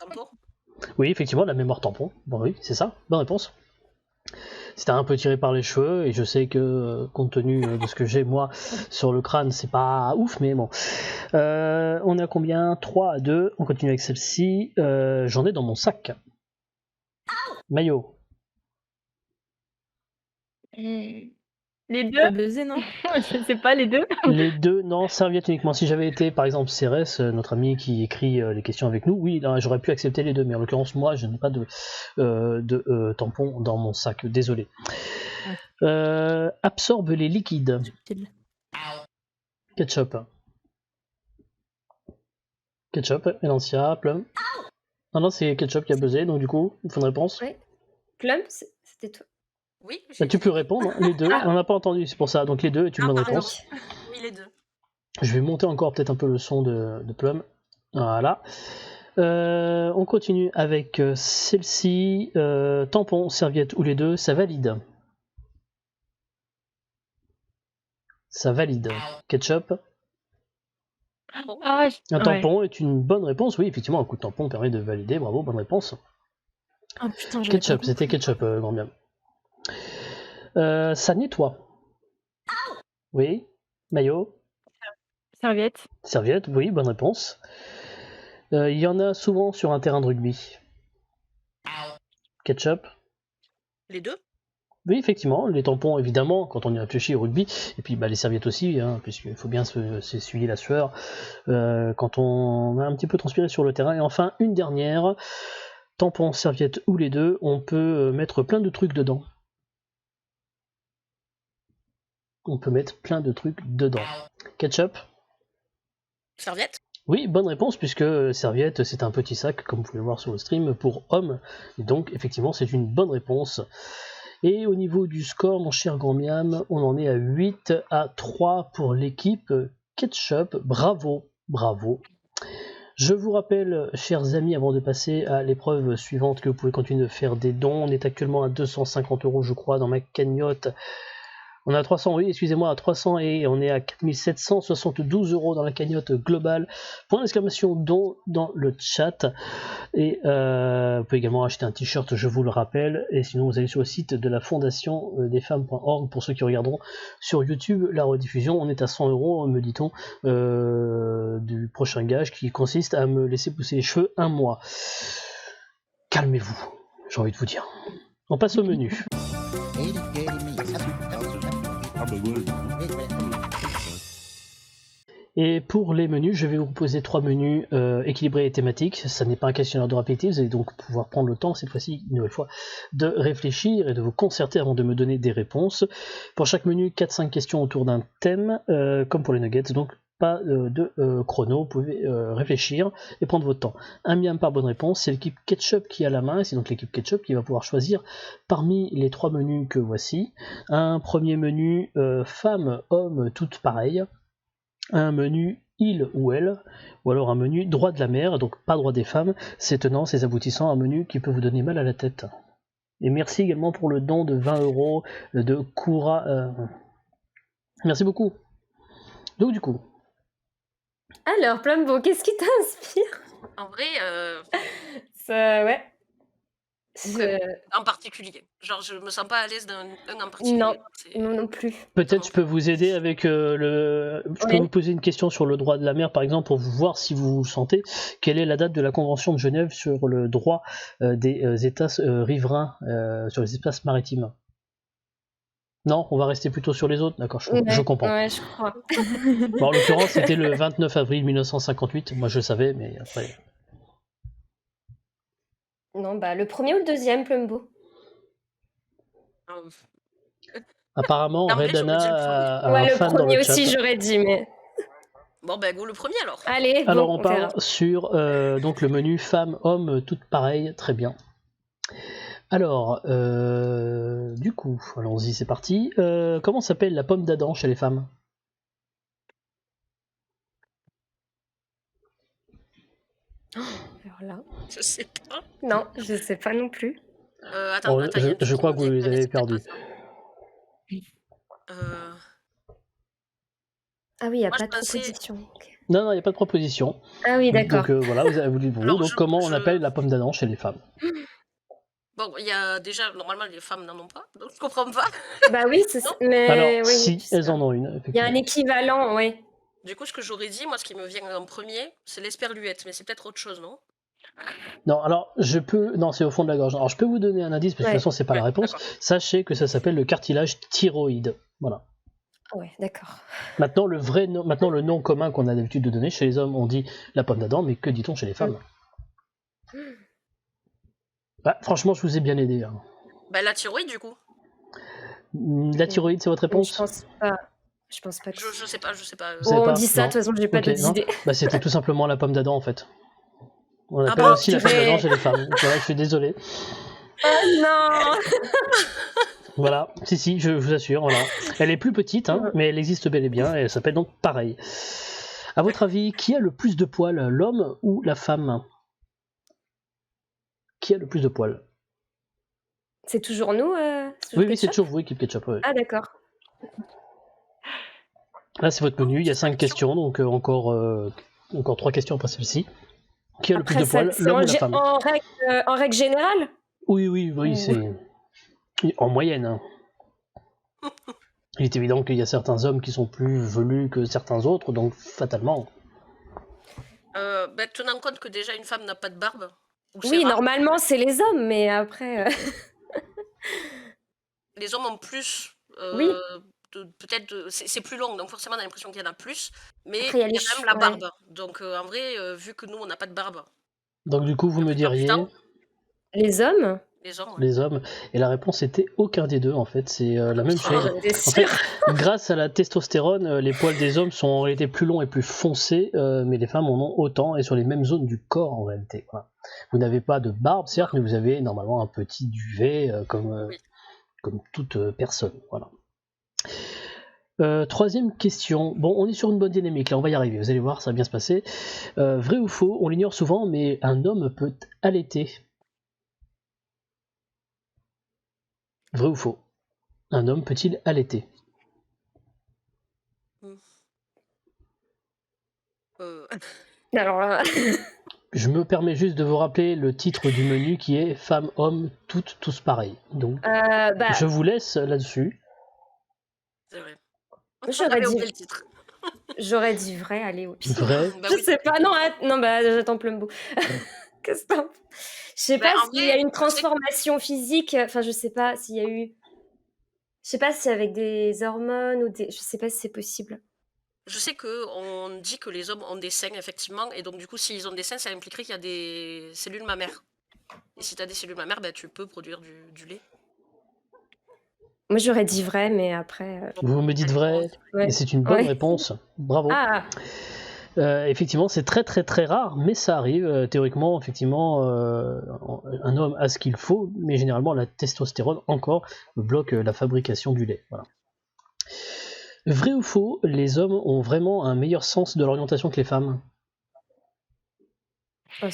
[SPEAKER 4] Tampon.
[SPEAKER 2] Oui, effectivement, la mémoire tampon. Bon, oui, c'est ça, bonne réponse. C'était un peu tiré par les cheveux, et je sais que, compte tenu de ce que j'ai, moi, sur le crâne, c'est pas ouf, mais bon. On est à combien? 3-2, on continue avec celle-ci. J'en ai dans mon sac. Maillot.
[SPEAKER 5] Les deux.
[SPEAKER 6] T'as buzzé, non?
[SPEAKER 5] Je sais pas, les deux.
[SPEAKER 2] Les deux, non, serviette uniquement. Si j'avais été, par exemple, Cérès, notre ami qui écrit les questions avec nous, oui, là, j'aurais pu accepter les deux, mais en l'occurrence, moi, je n'ai pas de tampon dans mon sac, désolé. Absorbe les liquides.
[SPEAKER 6] Subtil.
[SPEAKER 2] Ketchup. Ketchup, Elancia, Plum. Non, c'est Ketchup qui a buzzé, donc du coup, il faut une réponse.
[SPEAKER 3] Ouais. Plum, c'était toi.
[SPEAKER 4] Oui,
[SPEAKER 2] Bah, tu peux répondre, les deux. On n'a pas entendu, c'est pour ça. Donc les deux est une bonne
[SPEAKER 4] pardon.
[SPEAKER 2] réponse.
[SPEAKER 4] Oui, les deux.
[SPEAKER 2] Je vais monter encore peut-être un peu le son de Plum. Voilà. On continue avec celle-ci. Tampon, serviette ou les deux, ça valide. Ça valide. Ketchup.
[SPEAKER 5] Ah,
[SPEAKER 2] Un tampon est une bonne réponse. Oui, effectivement, un coup de tampon permet de valider. Bravo, bonne réponse.
[SPEAKER 6] Oh putain, j'avais
[SPEAKER 2] Ketchup,
[SPEAKER 6] pas
[SPEAKER 2] c'était
[SPEAKER 6] compris.
[SPEAKER 2] ketchup, grand bien. Ça nettoie. Oui. Maillot.
[SPEAKER 5] serviette.
[SPEAKER 2] Serviette, oui, bonne réponse. Il y en a souvent sur un terrain de rugby. Ketchup.
[SPEAKER 4] Les deux.
[SPEAKER 2] Oui, effectivement, les tampons, évidemment, quand on y réfléchit au rugby, et puis les serviettes aussi, hein, puisqu'il faut bien s'essuyer la sueur quand on a un petit peu transpiré sur le terrain. Et enfin, une dernière, tampon, serviette ou les deux, on peut mettre plein de trucs dedans. On peut mettre plein de trucs dedans. Ketchup?
[SPEAKER 4] Serviette?
[SPEAKER 2] Oui, bonne réponse, puisque serviette, c'est un petit sac, comme vous pouvez le voir sur le stream, pour hommes. Et donc, effectivement, c'est une bonne réponse. Et au niveau du score, mon cher Grand Miam, on en est à 8-3 pour l'équipe Ketchup. Bravo, bravo. Je vous rappelle, chers amis, avant de passer à l'épreuve suivante, que vous pouvez continuer de faire des dons. On est actuellement à 250 €, je crois, dans ma cagnotte. On est à 300, oui, excusez-moi, à 300 et on est à 4772 € dans la cagnotte globale. Point d'exclamation don dans le chat. Et vous pouvez également acheter un t-shirt, je vous le rappelle. Et sinon, vous allez sur le site de la fondation desfemmes.org pour ceux qui regarderont sur YouTube la rediffusion. On est à 100 €, me dit-on, du prochain gage qui consiste à me laisser pousser les cheveux un mois. Calmez-vous, j'ai envie de vous dire. On passe au menu. Et pour les menus, je vais vous proposer 3 menus équilibrés et thématiques. Ça n'est pas un questionnaire de rapidité, vous allez donc pouvoir prendre le temps, cette fois-ci, une nouvelle fois, de réfléchir et de vous concerter avant de me donner des réponses. Pour chaque menu, 4-5 questions autour d'un thème, comme pour les nuggets, donc pas de chrono, vous pouvez réfléchir et prendre votre temps. Un miam par bonne réponse, c'est l'équipe Ketchup qui a la main, et c'est donc l'équipe Ketchup qui va pouvoir choisir parmi les 3 menus que voici. Un premier menu femme, homme, toutes pareilles. Un menu il ou elle, ou alors un menu droit de la mer, donc pas droit des femmes, c'est tenant, c'est aboutissant, un menu qui peut vous donner mal à la tête. Et merci également pour le don de 20 € de Koura. Merci beaucoup. Donc du coup.
[SPEAKER 3] Alors, Plumbo, qu'est-ce qui t'inspire?
[SPEAKER 4] En vrai,
[SPEAKER 3] Ça, ouais.
[SPEAKER 4] en particulier. Genre, je me sens pas à l'aise d'un en particulier.
[SPEAKER 3] Non,
[SPEAKER 4] C'est-
[SPEAKER 3] non, non plus.
[SPEAKER 2] Peut-être je peux vous aider avec Je peux
[SPEAKER 3] Oui.
[SPEAKER 2] vous poser une question sur le droit de la mer, par exemple, pour vous voir si vous le sentez. Quelle est la date de la Convention de Genève sur le droit des États riverains sur les espaces maritimes? Non, on va rester plutôt sur les autres, d'accord, je comprends.
[SPEAKER 3] Ouais, je crois.
[SPEAKER 2] Bon, en l'occurrence, c'était le 29 avril 1958, moi je savais, mais après...
[SPEAKER 3] Non, bah, le premier ou le deuxième, Plumbo?
[SPEAKER 2] Apparemment,
[SPEAKER 4] En vrai, j'aurais dit le
[SPEAKER 2] Redana a
[SPEAKER 3] Ouais,
[SPEAKER 2] un
[SPEAKER 3] le
[SPEAKER 2] fan dans
[SPEAKER 3] premier
[SPEAKER 2] le chat.
[SPEAKER 3] aussi, j'aurais dit, mais...
[SPEAKER 4] Bon, ben, go le premier alors.
[SPEAKER 3] Allez, bon,
[SPEAKER 2] Alors on
[SPEAKER 3] verra.
[SPEAKER 2] part sur donc le menu femme-homme, toutes pareilles, très bien. Alors, du coup, allons-y, c'est parti. Comment s'appelle la pomme d'Adam chez les femmes?
[SPEAKER 3] Alors là...
[SPEAKER 4] Je sais pas.
[SPEAKER 3] Non, je sais pas non plus.
[SPEAKER 4] Attends,
[SPEAKER 2] Oh,
[SPEAKER 4] attends, il y a
[SPEAKER 2] je
[SPEAKER 4] tout
[SPEAKER 2] crois
[SPEAKER 4] qui
[SPEAKER 2] que
[SPEAKER 4] me
[SPEAKER 2] vous
[SPEAKER 4] vient,
[SPEAKER 2] les
[SPEAKER 4] mais
[SPEAKER 2] avez
[SPEAKER 4] c'est pas
[SPEAKER 2] perdus.
[SPEAKER 4] ça.
[SPEAKER 3] Ah oui, il n'y a
[SPEAKER 4] Moi,
[SPEAKER 3] pas
[SPEAKER 4] je
[SPEAKER 3] de
[SPEAKER 4] pensais-
[SPEAKER 3] proposition. Ok.
[SPEAKER 2] Non, il n'y a pas de proposition.
[SPEAKER 3] Ah oui, d'accord.
[SPEAKER 2] Donc voilà, vous avez voulu vous.
[SPEAKER 4] Alors,
[SPEAKER 2] Donc
[SPEAKER 4] je-
[SPEAKER 2] comment on
[SPEAKER 4] je-
[SPEAKER 2] appelle la pomme d'Adam chez les femmes?
[SPEAKER 4] Bon, il y a déjà, normalement, les femmes n'en ont pas, donc je comprends pas.
[SPEAKER 3] Bah oui, c'est ça. Mais
[SPEAKER 2] Alors,
[SPEAKER 3] oui,
[SPEAKER 2] si,
[SPEAKER 3] je sais
[SPEAKER 2] elles
[SPEAKER 3] pas.
[SPEAKER 2] en ont une,
[SPEAKER 3] Il y a un
[SPEAKER 2] effectivement.
[SPEAKER 3] équivalent, oui.
[SPEAKER 4] Du coup, ce que j'aurais dit, moi, ce qui me vient en premier, c'est l'esperluette, mais c'est peut-être autre chose, non?
[SPEAKER 2] Non, alors, je peux... Non, c'est au fond de la gorge. Alors, je peux vous donner un indice, parce que de
[SPEAKER 3] Ouais.
[SPEAKER 2] toute façon, c'est pas la
[SPEAKER 4] Ouais,
[SPEAKER 2] réponse.
[SPEAKER 4] d'accord.
[SPEAKER 2] Sachez que ça s'appelle le cartilage thyroïde. Voilà.
[SPEAKER 3] Ouais, d'accord.
[SPEAKER 2] Maintenant, le nom commun qu'on a l'habitude de donner, chez les hommes, on dit la pomme d'Adam, mais que dit-on chez les femmes? Bah, franchement, je vous ai bien aidé. Hein.
[SPEAKER 4] Ben, la thyroïde, du coup.
[SPEAKER 2] La thyroïde, c'est votre
[SPEAKER 3] Je
[SPEAKER 2] réponse?
[SPEAKER 3] pense pas. Je pense pas que...
[SPEAKER 4] Je sais pas.
[SPEAKER 2] Vous
[SPEAKER 3] Oh,
[SPEAKER 2] savez
[SPEAKER 3] on
[SPEAKER 2] pas
[SPEAKER 3] dit ça, de
[SPEAKER 2] Non.
[SPEAKER 3] toute façon, j'ai pas
[SPEAKER 2] Ok,
[SPEAKER 3] d'autres
[SPEAKER 2] non.
[SPEAKER 3] idées.
[SPEAKER 2] Bah, c'était tout simplement la pomme d'Adam, en fait. On appelle
[SPEAKER 4] bon,
[SPEAKER 2] aussi la pomme
[SPEAKER 3] purée.
[SPEAKER 2] d'Adam chez les femmes. Voilà, je suis désolé.
[SPEAKER 3] Oh non.
[SPEAKER 2] Voilà, si, je vous assure, voilà. Elle est plus petite, hein, mais elle existe bel et bien, et elle s'appelle donc pareil. À votre avis, qui a le plus de poils, l'homme ou la femme? Qui a le plus de poils?
[SPEAKER 3] C'est toujours nous
[SPEAKER 2] Oui, c'est toujours vous, équipe Ketchup. Ouais.
[SPEAKER 3] Ah, d'accord.
[SPEAKER 2] Là, c'est votre menu, il y a 5 questions, donc encore 3 questions après celle-ci. Qui a le plus de poils,
[SPEAKER 3] c'est
[SPEAKER 2] l'homme ou la femme?
[SPEAKER 3] en règle générale?
[SPEAKER 2] Oui, c'est en moyenne. Hein. Il est évident qu'il y a certains hommes qui sont plus velus que certains autres, donc fatalement.
[SPEAKER 4] Ben, tenant compte que déjà une femme n'a pas de barbe. ou c'est
[SPEAKER 3] Oui,
[SPEAKER 4] rare,
[SPEAKER 3] normalement, c'est les hommes, mais après...
[SPEAKER 4] les hommes ont plus.
[SPEAKER 3] Oui.
[SPEAKER 4] C'est plus long, donc forcément on a l'impression qu'il y en a plus, mais
[SPEAKER 3] Après, il y a
[SPEAKER 4] il y
[SPEAKER 3] les
[SPEAKER 4] a quand
[SPEAKER 3] cheveux,
[SPEAKER 4] même la
[SPEAKER 3] ouais.
[SPEAKER 4] barbe. Donc en vrai, vu que nous on n'a pas de barbe
[SPEAKER 2] Donc du coup, vous
[SPEAKER 4] la
[SPEAKER 2] me
[SPEAKER 4] plupart du
[SPEAKER 2] diriez
[SPEAKER 4] temps,
[SPEAKER 3] Les hommes?
[SPEAKER 4] les hommes, ouais.
[SPEAKER 2] les hommes, et la réponse était aucun des deux en fait, c'est la même
[SPEAKER 4] Oh,
[SPEAKER 2] chose.
[SPEAKER 3] J'en étais
[SPEAKER 2] En fait,
[SPEAKER 3] sûre.
[SPEAKER 2] grâce à la testostérone, les poils des hommes sont en réalité plus longs et plus foncés, mais les femmes en ont autant et sur les mêmes zones du corps en réalité. Voilà. Vous n'avez pas de barbe, certes, mais vous avez normalement un petit duvet
[SPEAKER 4] Oui.
[SPEAKER 2] comme toute personne. Voilà. Troisième question. Bon, on est sur une bonne dynamique, là, on va y arriver, vous allez voir, ça va bien se passer. Vrai ou faux, on l'ignore souvent, mais un homme peut allaiter. Vrai ou faux, un homme peut-il allaiter?
[SPEAKER 3] Alors là,
[SPEAKER 2] Je me permets juste de vous rappeler le titre du menu qui est Femmes, hommes, toutes, tous pareils. Donc,
[SPEAKER 3] bah,
[SPEAKER 2] je vous laisse là-dessus.
[SPEAKER 4] C'est vrai.
[SPEAKER 3] j'aurais
[SPEAKER 4] J'avais
[SPEAKER 3] dit-
[SPEAKER 4] oublié le titre.
[SPEAKER 3] j'aurais dit vrai, allez, au pire.
[SPEAKER 2] Vrai.
[SPEAKER 4] Bah
[SPEAKER 3] Je
[SPEAKER 4] oui.
[SPEAKER 3] sais pas, non, non, bah, j'attends Plumbo. Qu'est-ce que t'en- Je sais
[SPEAKER 4] Bah,
[SPEAKER 3] pas
[SPEAKER 4] en
[SPEAKER 3] s'il y
[SPEAKER 4] vrai,
[SPEAKER 3] a une
[SPEAKER 4] je sais-
[SPEAKER 3] transformation physique, enfin, je sais pas s'il y a eu. Je sais pas si avec des hormones ou des. Je sais pas si c'est possible.
[SPEAKER 4] Je sais qu'on dit que les hommes ont des seins, effectivement, et donc du coup, s'ils ont des seins, ça impliquerait qu'il y a des cellules mammaires. Et si tu as des cellules mammaires, bah, tu peux produire du lait.
[SPEAKER 3] Moi, j'aurais dit vrai, mais après.
[SPEAKER 2] Vous me dites vrai,
[SPEAKER 3] Ouais.
[SPEAKER 2] et c'est une bonne
[SPEAKER 3] Ouais.
[SPEAKER 2] réponse. Bravo.
[SPEAKER 3] Ah,
[SPEAKER 2] Effectivement, c'est très très très rare, mais ça arrive. Théoriquement, effectivement, un homme a ce qu'il faut, mais généralement la testostérone encore bloque la fabrication du lait. Voilà. Vrai ou faux, les hommes ont vraiment un meilleur sens de l'orientation que les femmes?
[SPEAKER 3] oh,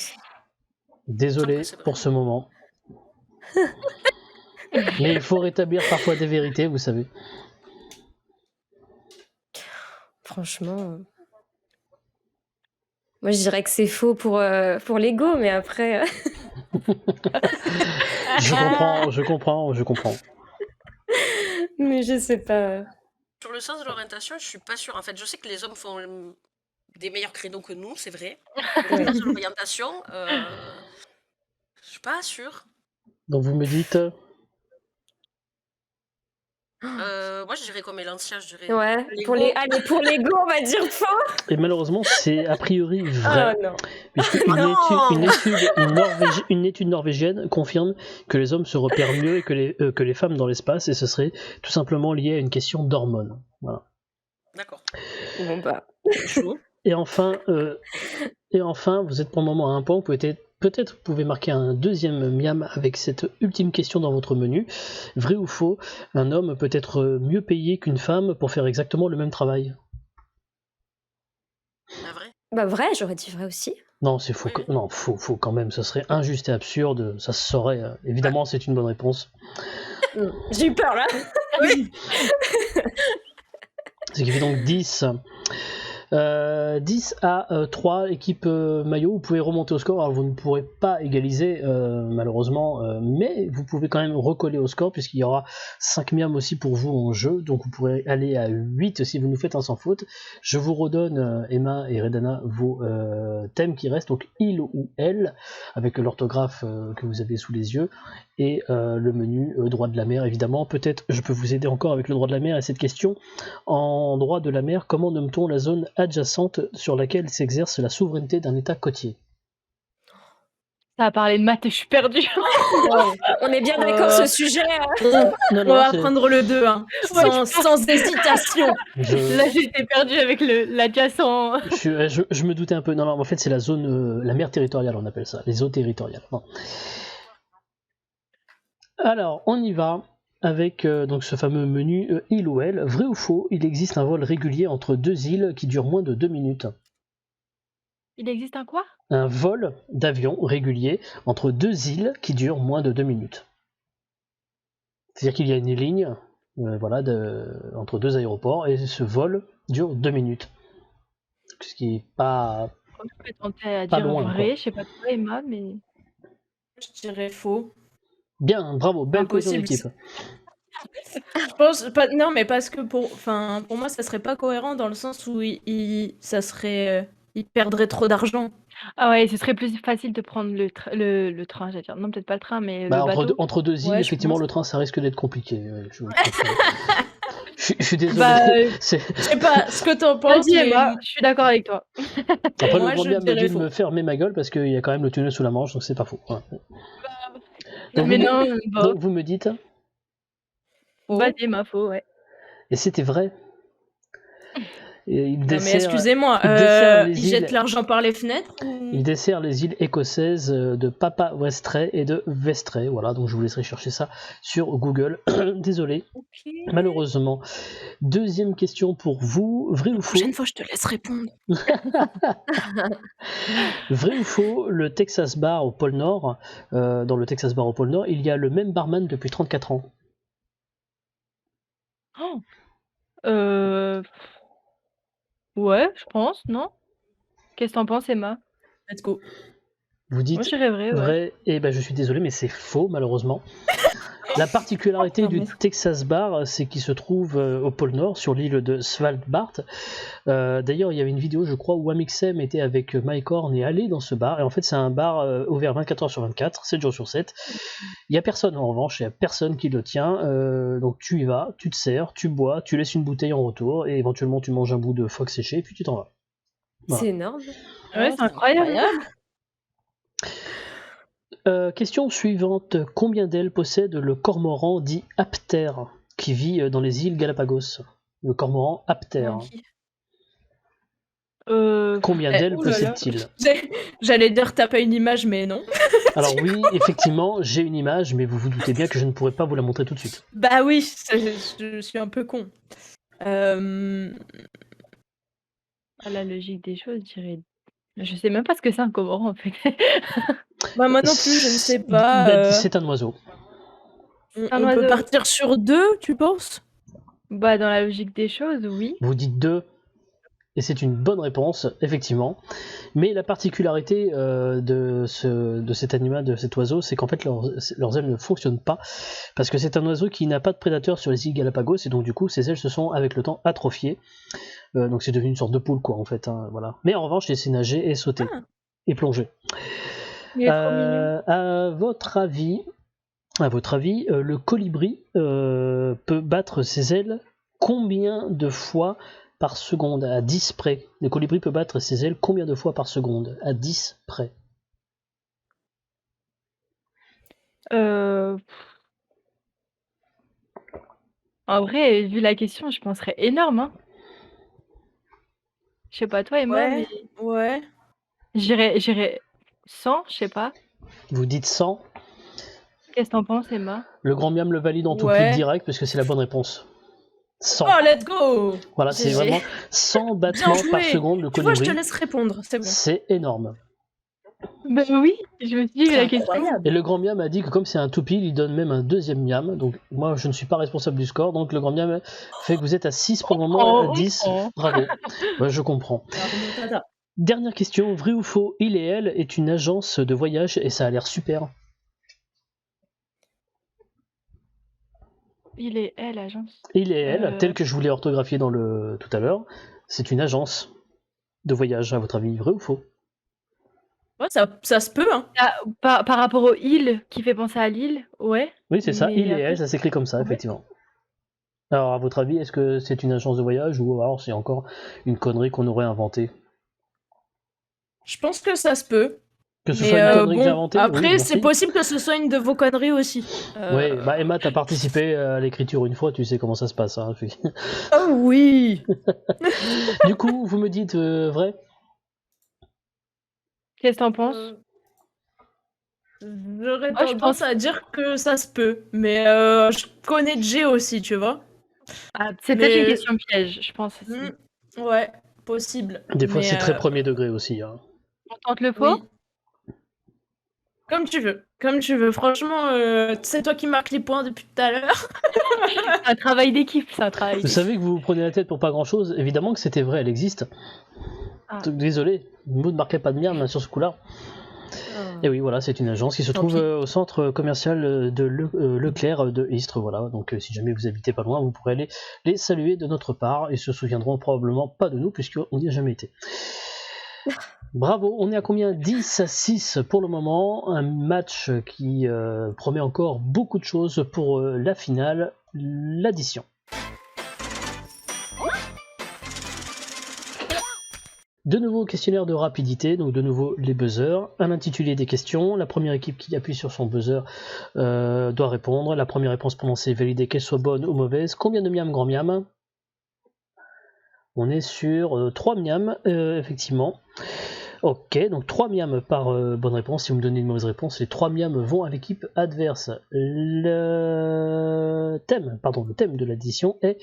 [SPEAKER 2] Désolé
[SPEAKER 4] C'est vrai.
[SPEAKER 2] pour ce moment. Mais il faut rétablir parfois des vérités, vous savez.
[SPEAKER 3] franchement. Moi, je dirais que c'est faux pour l'ego, mais après.
[SPEAKER 2] Je comprends.
[SPEAKER 3] Mais je sais pas.
[SPEAKER 4] Sur le sens de l'orientation, je suis pas sûre. En fait, je sais que les hommes font des meilleurs créneaux que nous, c'est vrai. Sur le sens de l'orientation, je suis pas sûre.
[SPEAKER 2] Donc vous me dites,
[SPEAKER 4] Moi, je dirais comme Elancia, je dirais.
[SPEAKER 3] Ouais,
[SPEAKER 4] Lego.
[SPEAKER 3] allez, pour l'ego, on va dire faux.
[SPEAKER 2] et malheureusement c'est a priori vrai,
[SPEAKER 3] Oh non.
[SPEAKER 2] puisque une étude norvégienne confirme que les hommes se repèrent mieux que les femmes dans l'espace, et ce serait tout simplement lié à une question d'hormones. Voilà.
[SPEAKER 4] D'accord.
[SPEAKER 3] Bon bah.
[SPEAKER 4] Chaud.
[SPEAKER 2] Et enfin, vous êtes pour le moment à un point, peut-être vous pouvez marquer un deuxième miam avec cette ultime question dans votre menu. Vrai ou faux, un homme peut être mieux payé qu'une femme pour faire exactement le même travail?
[SPEAKER 4] Bah, vrai.
[SPEAKER 3] Bah vrai, j'aurais dit vrai aussi.
[SPEAKER 2] Non, c'est faux.
[SPEAKER 4] Oui.
[SPEAKER 2] Non, faux quand même. Ce serait injuste et absurde. Ça se saurait. Évidemment, c'est une bonne réponse.
[SPEAKER 3] J'ai eu peur là.
[SPEAKER 2] Ce qui fait donc 10. 10 à 3, équipe maillot, vous pouvez remonter au score. Alors vous ne pourrez pas égaliser malheureusement, mais vous pouvez quand même recoller au score puisqu'il y aura 5 miams aussi pour vous en jeu, donc vous pourrez aller à 8 si vous nous faites un sans faute. Je vous redonne, Emma et Redana, vos thèmes qui restent, donc il ou elle, avec l'orthographe que vous avez sous les yeux, et le menu droit de la mer évidemment. Peut-être je peux vous aider encore avec le droit de la mer et cette question. En droit de la mer, comment nomme-t-on la zone adjacente sur laquelle s'exerce la souveraineté d'un État côtier?
[SPEAKER 5] Ça a parlé de maths et je suis perdue.
[SPEAKER 3] On est bien d'accord sur ce sujet.
[SPEAKER 2] Non,
[SPEAKER 6] On va
[SPEAKER 2] c'est-
[SPEAKER 6] prendre le 2, hein, sans hésitation.
[SPEAKER 5] Là, j'étais perdue avec l'adjacent.
[SPEAKER 2] je me doutais un peu. Non, en fait, c'est la zone, la mer territoriale, on appelle ça, les eaux territoriales. Bon. Alors, on y va avec donc ce fameux menu il ou elle. Vrai ou faux, il existe un vol régulier entre deux îles qui dure moins de 2 minutes?
[SPEAKER 5] Il existe un quoi?
[SPEAKER 2] Un vol d'avion régulier entre deux îles qui dure moins de 2 minutes. C'est-à-dire qu'il y a une ligne entre deux aéroports et ce vol dure 2 minutes. Ce qui est pas...
[SPEAKER 5] Je peux tenter à
[SPEAKER 2] Pas
[SPEAKER 5] dire
[SPEAKER 2] loin,
[SPEAKER 5] vrai,
[SPEAKER 2] quoi.
[SPEAKER 5] je sais pas toi Emma, mais...
[SPEAKER 6] Je dirais faux.
[SPEAKER 2] Bien, bravo, belle cohésion
[SPEAKER 6] Impossible.
[SPEAKER 2] d'équipe.
[SPEAKER 6] Je pense pas. Non, mais parce que pour moi, ça serait pas cohérent dans le sens où il perdrait trop d'argent.
[SPEAKER 5] Ah ouais, ce serait plus facile de prendre le train, j'allais dire. Non, peut-être pas le train, mais
[SPEAKER 2] Bah,
[SPEAKER 5] le bateau.
[SPEAKER 2] entre deux îles,
[SPEAKER 6] Ouais, je
[SPEAKER 2] effectivement,
[SPEAKER 6] pense.
[SPEAKER 2] le train, ça risque d'être compliqué. Je suis désolé.
[SPEAKER 6] Bah,
[SPEAKER 2] C'est-
[SPEAKER 6] je sais pas ce que t'en penses,
[SPEAKER 5] Vas-y,
[SPEAKER 6] mais
[SPEAKER 5] Emma, je suis d'accord avec toi.
[SPEAKER 2] Après, le
[SPEAKER 6] moi,
[SPEAKER 2] grand
[SPEAKER 6] je
[SPEAKER 2] bien me
[SPEAKER 6] dirais
[SPEAKER 2] dit de
[SPEAKER 6] faux.
[SPEAKER 2] me fermer ma gueule parce qu'il y a quand même le tunnel sous la Manche, donc c'est pas faux. Voilà. Donc,
[SPEAKER 5] Mais
[SPEAKER 2] vous,
[SPEAKER 5] non,
[SPEAKER 2] donc vous me dites,
[SPEAKER 6] Faux.
[SPEAKER 5] vas-y, Emma, faux, ouais.
[SPEAKER 2] et c'était vrai. Et il
[SPEAKER 6] Non, mais
[SPEAKER 2] dessert,
[SPEAKER 6] excusez-moi,
[SPEAKER 2] il dessert les
[SPEAKER 6] ils jettent
[SPEAKER 2] îles.
[SPEAKER 6] l'argent par les fenêtres ou...
[SPEAKER 2] Il dessert les îles écossaises de Papa Westray et de Vestray. Voilà, donc je vous laisserai chercher ça sur Google. Désolé,
[SPEAKER 6] Ok.
[SPEAKER 2] malheureusement. Deuxième question pour vous. Vrai ou
[SPEAKER 6] La
[SPEAKER 2] faux?
[SPEAKER 6] prochaine fois, je te laisse répondre.
[SPEAKER 2] Vrai ou faux, le Texas Bar au pôle Nord, dans le Texas Bar au pôle Nord, il y a le même barman depuis 34 ans.
[SPEAKER 5] Oh. Ouais, je pense, non? Qu'est-ce que t'en penses, Emma?
[SPEAKER 6] Let's go.
[SPEAKER 2] Vous dites
[SPEAKER 5] Moi, je dirais vrai, ouais.
[SPEAKER 2] vrai, et ben je suis désolé, mais c'est faux, malheureusement. La particularité
[SPEAKER 6] Oh,
[SPEAKER 2] du
[SPEAKER 6] mais-
[SPEAKER 2] Texas Bar, c'est qu'il se trouve au pôle Nord, sur l'île de Svalbard. D'ailleurs, il y avait une vidéo, je crois, où Amixem était avec Mike Horn et allé dans ce bar. Et en fait, c'est un bar ouvert 24h sur 24, 7 jours sur 7. Il n'y a personne, en revanche, il n'y a personne qui le tient. Donc tu y vas, tu te sers, tu bois, tu laisses une bouteille en retour, et éventuellement tu manges un bout de phoque séché, et puis tu t'en vas. Voilà.
[SPEAKER 3] C'est énorme.
[SPEAKER 5] Ouais, c'est incroyable.
[SPEAKER 2] Question suivante. Combien d'ailes possède le cormoran dit aptère, qui vit dans les îles Galapagos? Le cormoran aptère. Combien d'ailes
[SPEAKER 6] oh là là.
[SPEAKER 2] possède-t-il?
[SPEAKER 6] J'allais dire t'as pas une image, mais non.
[SPEAKER 2] Alors oui, effectivement, j'ai une image, mais vous vous doutez bien que je ne pourrais pas vous la montrer tout de suite.
[SPEAKER 6] Bah oui, je suis un peu con.
[SPEAKER 5] À la logique des choses, je dirais. Je sais même pas ce que c'est un cormoran en fait.
[SPEAKER 6] Bah moi non plus, je ne sais
[SPEAKER 2] Bah,
[SPEAKER 6] pas.
[SPEAKER 2] c'est un oiseau.
[SPEAKER 5] un
[SPEAKER 6] On peut
[SPEAKER 5] oiseau.
[SPEAKER 6] partir sur 2, tu penses?
[SPEAKER 5] Bah, dans la logique des choses, oui.
[SPEAKER 2] Vous dites 2, et c'est une bonne réponse, effectivement. Mais la particularité de cet animal, de cet oiseau, c'est qu'en fait leurs ailes ne fonctionnent pas, parce que c'est un oiseau qui n'a pas de prédateur sur les îles Galapagos, et donc du coup ses ailes se sont avec le temps atrophiées. Donc c'est devenu une sorte de poule, quoi, en fait. Hein, voilà. Mais en revanche, il sait nager et sauter, et plonger.
[SPEAKER 5] Il est trop mignon.
[SPEAKER 2] À votre avis, le colibri peut battre ses ailes combien de fois par seconde? À 10 près. Le colibri peut battre ses ailes combien de fois par seconde? À 10 près.
[SPEAKER 5] En vrai, vu la question, je penserais énorme. Hein. Je sais pas toi, Emma,
[SPEAKER 6] Ouais,
[SPEAKER 5] mais
[SPEAKER 6] ouais.
[SPEAKER 5] j'irais 100, je sais pas.
[SPEAKER 2] Vous dites 100.
[SPEAKER 5] Qu'est-ce que t'en penses, Emma?
[SPEAKER 2] Le grand miam le valide en tout
[SPEAKER 6] Ouais.
[SPEAKER 2] clic direct parce que c'est la bonne réponse. 100.
[SPEAKER 6] Oh, let's go!
[SPEAKER 2] Voilà, c'est
[SPEAKER 3] GG.
[SPEAKER 2] vraiment 100 battements
[SPEAKER 6] Bien joué.
[SPEAKER 2] par seconde le
[SPEAKER 6] Tu vois, je
[SPEAKER 2] colibri.
[SPEAKER 6] te laisse répondre, c'est bon.
[SPEAKER 2] C'est énorme.
[SPEAKER 5] Ben oui, je me suis dit, vu la question.
[SPEAKER 2] Et le grand miam a dit que comme c'est un toupie, il donne même un deuxième miam. Donc moi, je ne suis pas responsable du score. Donc le grand miam fait que vous êtes à 6 pour le moment, à 10. Bravo. Ouais, je comprends. Dernière question, vrai ou faux, Il et Elle est une agence de voyage et ça a l'air super.
[SPEAKER 5] Il est elle, agence.
[SPEAKER 2] Il et Elle, tel que je vous l'ai orthographié tout à l'heure, c'est une agence de voyage, à votre avis, vrai ou faux?
[SPEAKER 6] Ouais, ça se peut, hein.
[SPEAKER 5] Ah, par rapport aux îles qui fait penser à l'île, ouais.
[SPEAKER 2] Oui, c'est ça,
[SPEAKER 5] Mais
[SPEAKER 2] Il et
[SPEAKER 5] après-
[SPEAKER 2] Elle, ça s'écrit comme ça,
[SPEAKER 5] Ouais.
[SPEAKER 2] effectivement. Alors, à votre avis, est-ce que c'est une agence de voyage ou alors c'est encore une connerie qu'on aurait inventée?
[SPEAKER 6] Je pense que ça se peut.
[SPEAKER 2] Que ce
[SPEAKER 6] Mais
[SPEAKER 2] soit une connerie que j'ai
[SPEAKER 6] bon,
[SPEAKER 2] inventée?
[SPEAKER 6] après,
[SPEAKER 2] Oui, merci.
[SPEAKER 6] c'est possible que ce soit une de vos conneries aussi.
[SPEAKER 2] Oui, bah Emma, t'as participé à l'écriture une fois, tu sais comment ça se passe. Hein.
[SPEAKER 6] Oh oui!
[SPEAKER 2] Du coup, vous me dites vrai?
[SPEAKER 5] Qu'est-ce que t'en penses?
[SPEAKER 6] J'aurais
[SPEAKER 5] Moi, je
[SPEAKER 6] tendance
[SPEAKER 5] pense-
[SPEAKER 6] à dire que ça se peut. Mais je connais Jay aussi, tu vois.
[SPEAKER 5] Ah, c'est peut-être
[SPEAKER 6] Mais-
[SPEAKER 5] une question piège, je pense aussi.
[SPEAKER 6] Ouais, possible.
[SPEAKER 2] Des fois,
[SPEAKER 6] Mais,
[SPEAKER 2] c'est très premier degré aussi. Hein.
[SPEAKER 5] On tente le faux?
[SPEAKER 6] oui. Comme tu veux. Comme tu veux. Franchement, c'est toi qui marques les points depuis tout à l'heure.
[SPEAKER 5] C'est un travail d'équipe, c'est un travail
[SPEAKER 2] Vous
[SPEAKER 5] d'équipe.
[SPEAKER 2] savez que vous vous prenez la tête pour pas grand chose. Évidemment que c'était vrai, elle existe.
[SPEAKER 5] Ah.
[SPEAKER 2] Désolé, vous ne marquez pas de merde sur ce coup-là. Et oui, voilà, c'est une agence qui se
[SPEAKER 6] Tant
[SPEAKER 2] trouve
[SPEAKER 6] pis.
[SPEAKER 2] au centre commercial de Leclerc de Istres. Voilà, donc si jamais vous habitez pas loin, vous pourrez aller les saluer de notre part. Ils se souviendront probablement pas de nous puisqu'on n'y a jamais été. Bravo, on est à combien? 10-6 pour le moment. Un match qui promet encore beaucoup de choses pour la finale, l'addition. De nouveau questionnaire de rapidité, donc de nouveau les buzzers, un intitulé des questions, la première équipe qui appuie sur son buzzer doit répondre, la première réponse prononcée est validée, qu'elle soit bonne ou mauvaise. Combien de miam grand miam? On est sur 3 miam, effectivement. Ok, donc 3 miam par bonne réponse. Si vous me donnez une mauvaise réponse, les 3 miam vont à l'équipe adverse. Le thème de l'addition est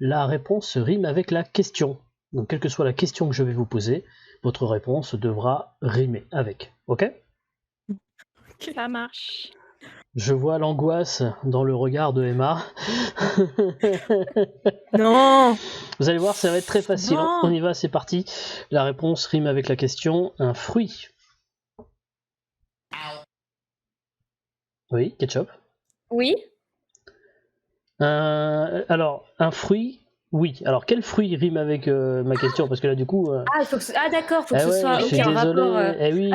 [SPEAKER 2] la réponse rime avec la question. Donc quelle que soit la question que je vais vous poser, votre réponse devra rimer avec. Ok?
[SPEAKER 5] Ça marche.
[SPEAKER 2] Je vois l'angoisse dans le regard de Emma.
[SPEAKER 6] Non.
[SPEAKER 2] Vous allez voir, ça va être très facile.
[SPEAKER 6] Non.
[SPEAKER 2] On y va, c'est parti. La réponse rime avec la question. Un fruit. Oui, ketchup.
[SPEAKER 3] Oui.
[SPEAKER 2] Alors, un fruit. Oui. Alors, quel fruit rime avec ma question? Parce que là, du coup.
[SPEAKER 3] Ah, d'accord, faut que ce
[SPEAKER 2] ouais,
[SPEAKER 3] soit
[SPEAKER 2] je suis
[SPEAKER 3] en
[SPEAKER 2] désolé.
[SPEAKER 3] rapport.
[SPEAKER 2] Oui.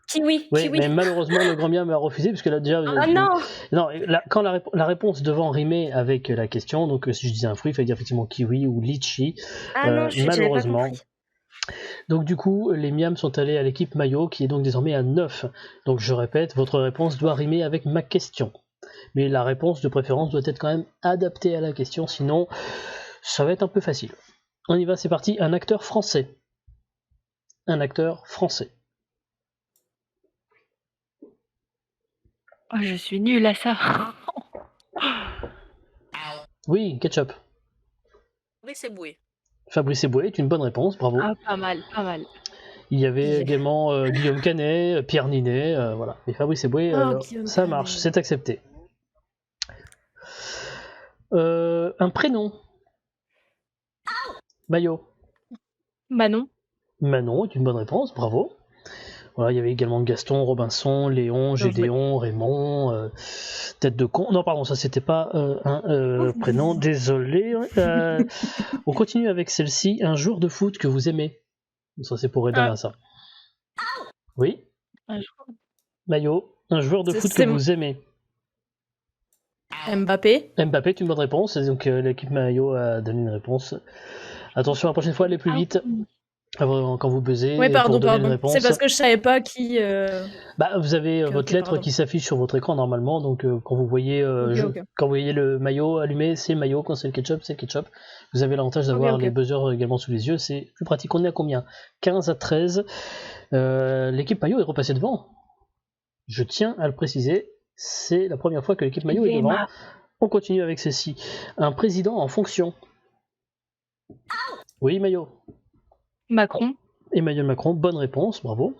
[SPEAKER 3] Kiwi.
[SPEAKER 2] Oui, mais malheureusement, le grand bien m'a refusé, parce que là, déjà.
[SPEAKER 3] Ah non.
[SPEAKER 2] Non, quand la réponse devant rimer avec la question, donc si je disais un fruit, il fallait dire effectivement kiwi ou litchi.
[SPEAKER 3] Ah non, j'avais pas
[SPEAKER 2] malheureusement.
[SPEAKER 3] compris.
[SPEAKER 2] Donc du coup, les miams sont allés à l'équipe maillot, qui est donc désormais à 9. Donc je répète, votre réponse doit rimer avec ma question. Mais la réponse de préférence doit être quand même adaptée à la question, sinon ça va être un peu facile. On y va, c'est parti. Un acteur français. Un acteur français.
[SPEAKER 5] Oh, je suis nulle à ça.
[SPEAKER 2] Oui, ketchup.
[SPEAKER 4] Fabrice Eboué.
[SPEAKER 2] Fabrice Eboué est une bonne réponse, bravo.
[SPEAKER 5] Ah, pas mal.
[SPEAKER 2] Il y avait
[SPEAKER 3] Yeah.
[SPEAKER 2] également Guillaume Canet, Pierre Ninet, voilà. Et Fabrice Eboué, ça marche, c'est accepté. Un prénom. Maillot.
[SPEAKER 5] Manon.
[SPEAKER 2] Manon est une bonne réponse, bravo. Voilà, il y avait également Gaston, Robinson, Léon, Gédéon, Raymond, Tête de con. Non, pardon, ça c'était pas un prénom, désolé. On continue avec celle-ci. Un joueur de foot que vous aimez. Ça c'est pour Redana, ça. Oui. Maillot, un joueur de foot que vous aimez.
[SPEAKER 6] Mbappé.
[SPEAKER 2] Mbappé est une bonne réponse, et donc l'équipe Maillot a donné une réponse. Attention, la prochaine fois, allez plus vite. Quand vous buzzez,
[SPEAKER 6] Oui,
[SPEAKER 2] pour donner une réponse.
[SPEAKER 6] C'est parce que je savais pas qui.
[SPEAKER 2] Vous avez votre lettre qui s'affiche sur votre écran normalement, donc quand vous voyez quand vous voyez le maillot allumé, c'est le maillot, quand c'est le ketchup, c'est le ketchup. Vous avez l'avantage d'avoir les buzzers également sous les yeux, c'est plus pratique. On est à combien? 15-13. L'équipe maillot est repassée devant. Je tiens à le préciser, c'est la première fois que l'équipe maillot est devant. On continue avec ceci. Un président en fonction. Oui, maillot.
[SPEAKER 5] Macron.
[SPEAKER 2] Emmanuel Macron, bonne réponse, bravo.